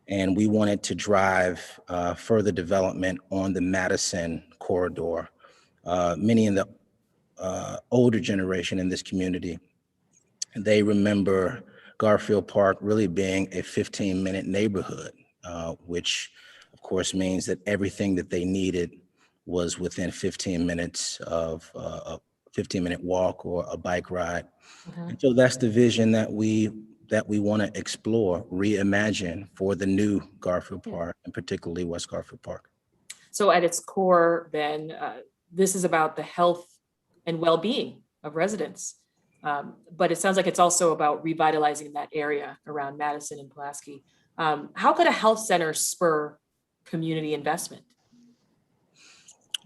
And we wanted to drive further development on the Madison corridor. Many in the older generation in this community, they remember Garfield Park really being a 15-minute neighborhood, which of course means that everything that they needed was within 15 minutes of a 15-minute walk or a bike ride. Mm-hmm. And so that's the vision that we want to explore, reimagine for the new Garfield Park, and particularly West Garfield Park. So at its core, then, this is about the health and well-being of residents. But it sounds like it's also about revitalizing that area around Madison and Pulaski. How could a health center spur community investment?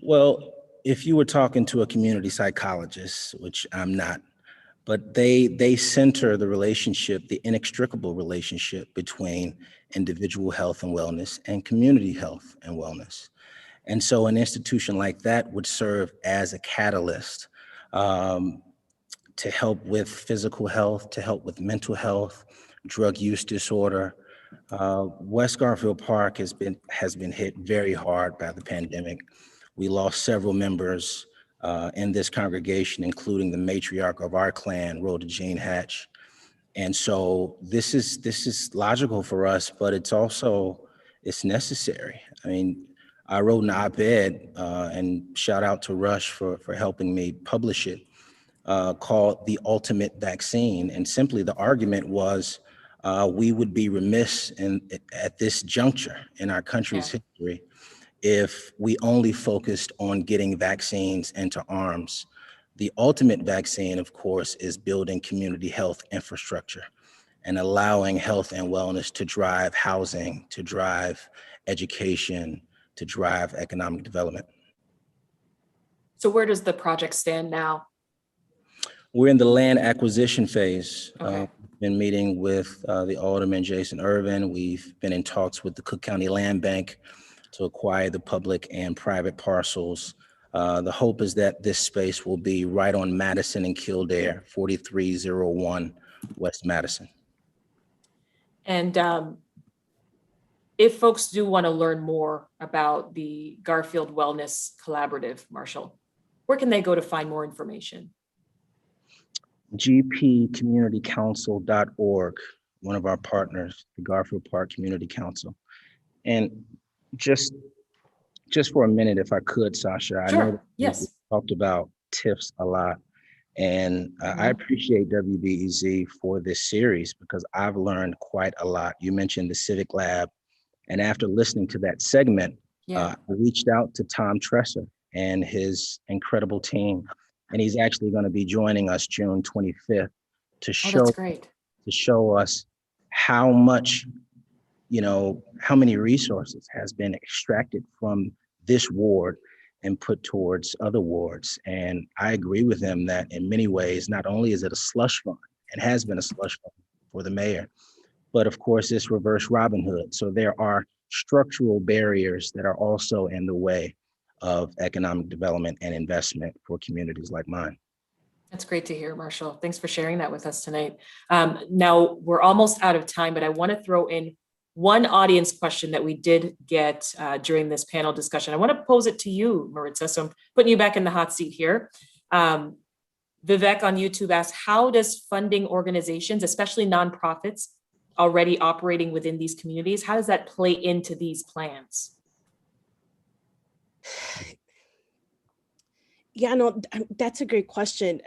Well, if you were talking to a community psychologist, which I'm not, but they center the relationship, the inextricable relationship between individual health and wellness and community health and wellness. And so an institution like that would serve as a catalyst to help with physical health, to help with mental health, drug use disorder. West Garfield Park has been hit very hard by the pandemic. We lost several members in this congregation, including the matriarch of our clan, Rhoda Jean Hatch. And so this is logical for us, but it's necessary. I mean, I wrote an op-ed and shout out to Rush for helping me publish it, called The Ultimate Vaccine. And simply the argument was we would be remiss at this juncture in our country's history if we only focused on getting vaccines into arms. The ultimate vaccine, of course, is building community health infrastructure and allowing health and wellness to drive housing, to drive education, to drive economic development. So where does the project stand now? We're in the land acquisition phase. Okay. Been meeting with the Alderman Jason Irvin. We've been in talks with the Cook County Land Bank to acquire the public and private parcels The hope is that this space will be right on Madison and Kildare, 4301 West Madison. And if folks do want to learn more about the Garfield Wellness Collaborative, Marshall, where can they go to find more information? gpcommunitycouncil.org, one of our partners, the Garfield Park Community Council. And just for a minute, if I could, Sasha, I know Yes. we talked about TIFs a lot, and I appreciate WBEZ for this series because I've learned quite a lot. You mentioned the Civic Lab, and after listening to that segment, I reached out to Tom Tresser and his incredible team, and he's actually going to be joining us June 25th to show us how much, how many resources has been extracted from this ward and put towards other wards. And I agree with him that in many ways, not only is it a slush fund, and has been a slush fund for the mayor, but of course it's reverse Robin Hood. So there are structural barriers that are also in the way of economic development and investment for communities like mine. That's great to hear, Marshall. Thanks for sharing that with us tonight. Now we're almost out of time, but I want to throw in one audience question that we did get during this panel discussion. I want to pose it to you, Maritza. So I'm putting you back in the hot seat here. Vivek on YouTube asked, how does funding organizations, especially nonprofits already operating within these communities, how does that play into these plans? Yeah, no, that's a great question.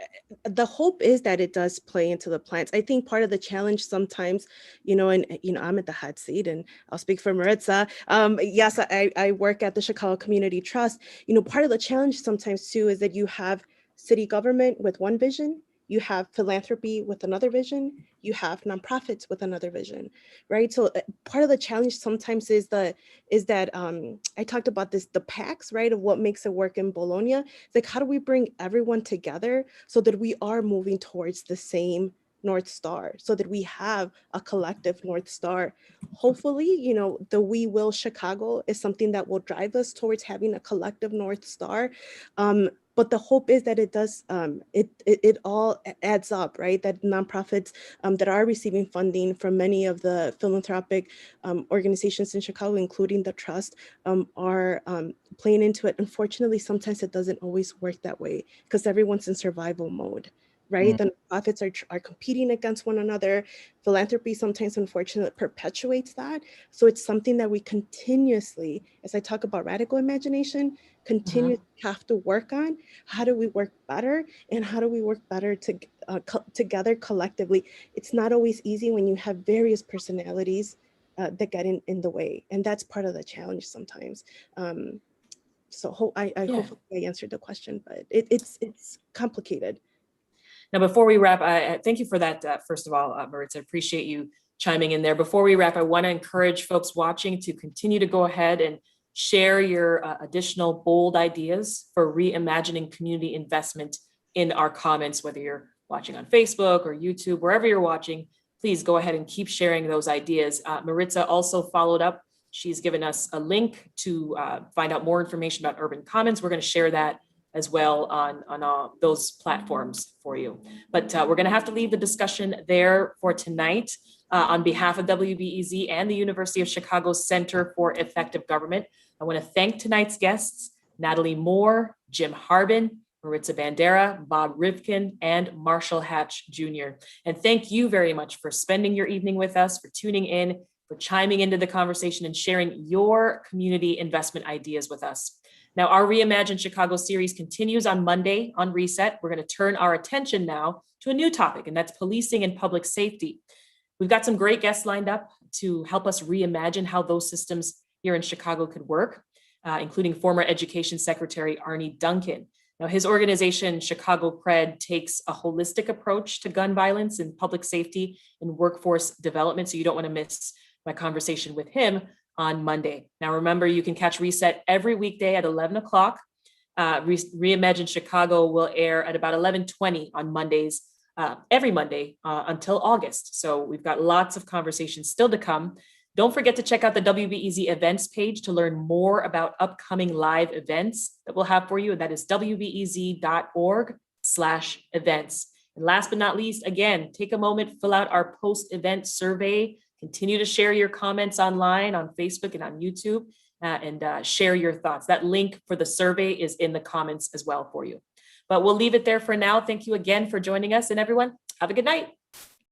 The hope is that it does play into the plans. I think part of the challenge sometimes, I'm at the hot seat and I'll speak for Maritza. Yes, I work at the Chicago Community Trust. Part of the challenge sometimes too is that you have city government with one vision, you have philanthropy with another vision, you have nonprofits with another vision, right? So part of the challenge sometimes is that I talked about this, the PACs, right, of what makes it work in Bologna. It's like, how do we bring everyone together so that we are moving towards the same North Star, so that we have a collective North Star? Hopefully, the We Will Chicago is something that will drive us towards having a collective North Star. But the hope is that it does, it all adds up, right? That nonprofits that are receiving funding from many of the philanthropic organizations in Chicago, including the Trust, are playing into it. Unfortunately, sometimes it doesn't always work that way because everyone's in survival mode, right? The nonprofits are competing against one another. Philanthropy sometimes, unfortunately, perpetuates that. So it's something that we continuously, as I talk about radical imagination, continuously have to work on. How do we work better? And how do we work better together collectively? It's not always easy when you have various personalities that get in the way. And that's part of the challenge sometimes. So I hope I answered the question, but it's complicated. Now, before we wrap, I thank you for that. First of all, Maritza, I appreciate you chiming in there. Before we wrap, I want to encourage folks watching to continue to go ahead and share your additional bold ideas for reimagining community investment in our comments, whether you're watching on Facebook or YouTube, wherever you're watching, please go ahead and keep sharing those ideas. Maritza also followed up. She's given us a link to find out more information about Urban Commons. We're going to share that as well on all those platforms for you. But we're going to have to leave the discussion there for tonight. On behalf of WBEZ and the University of Chicago Center for Effective Government, I want to thank tonight's guests, Natalie Moore, Jim Harbin, Maritza Bandera, Bob Rivkin, and Marshall Hatch Jr. And thank you very much for spending your evening with us, for tuning in, for chiming into the conversation and sharing your community investment ideas with us. Now, our Reimagine Chicago series continues on Monday on Reset. We're going to turn our attention now to a new topic, and that's policing and public safety. We've got some great guests lined up to help us reimagine how those systems here in Chicago could work, including former Education Secretary Arne Duncan. Now, his organization, Chicago Cred, takes a holistic approach to gun violence and public safety and workforce development, so you don't want to miss my conversation with him on Monday. Now, remember, you can catch Reset every weekday at 11 o'clock. Reimagine Chicago will air at about 11:20 on Mondays, every Monday until August. So we've got lots of conversations still to come. Don't forget to check out the WBEZ events page to learn more about upcoming live events that we'll have for you. And that is wbez.org/events. And last but not least, again, take a moment, fill out our post-event survey. Continue to share your comments online on Facebook and on YouTube, and share your thoughts. That link for the survey is in the comments as well for you. But we'll leave it there for now. Thank you again for joining us, and everyone, have a good night.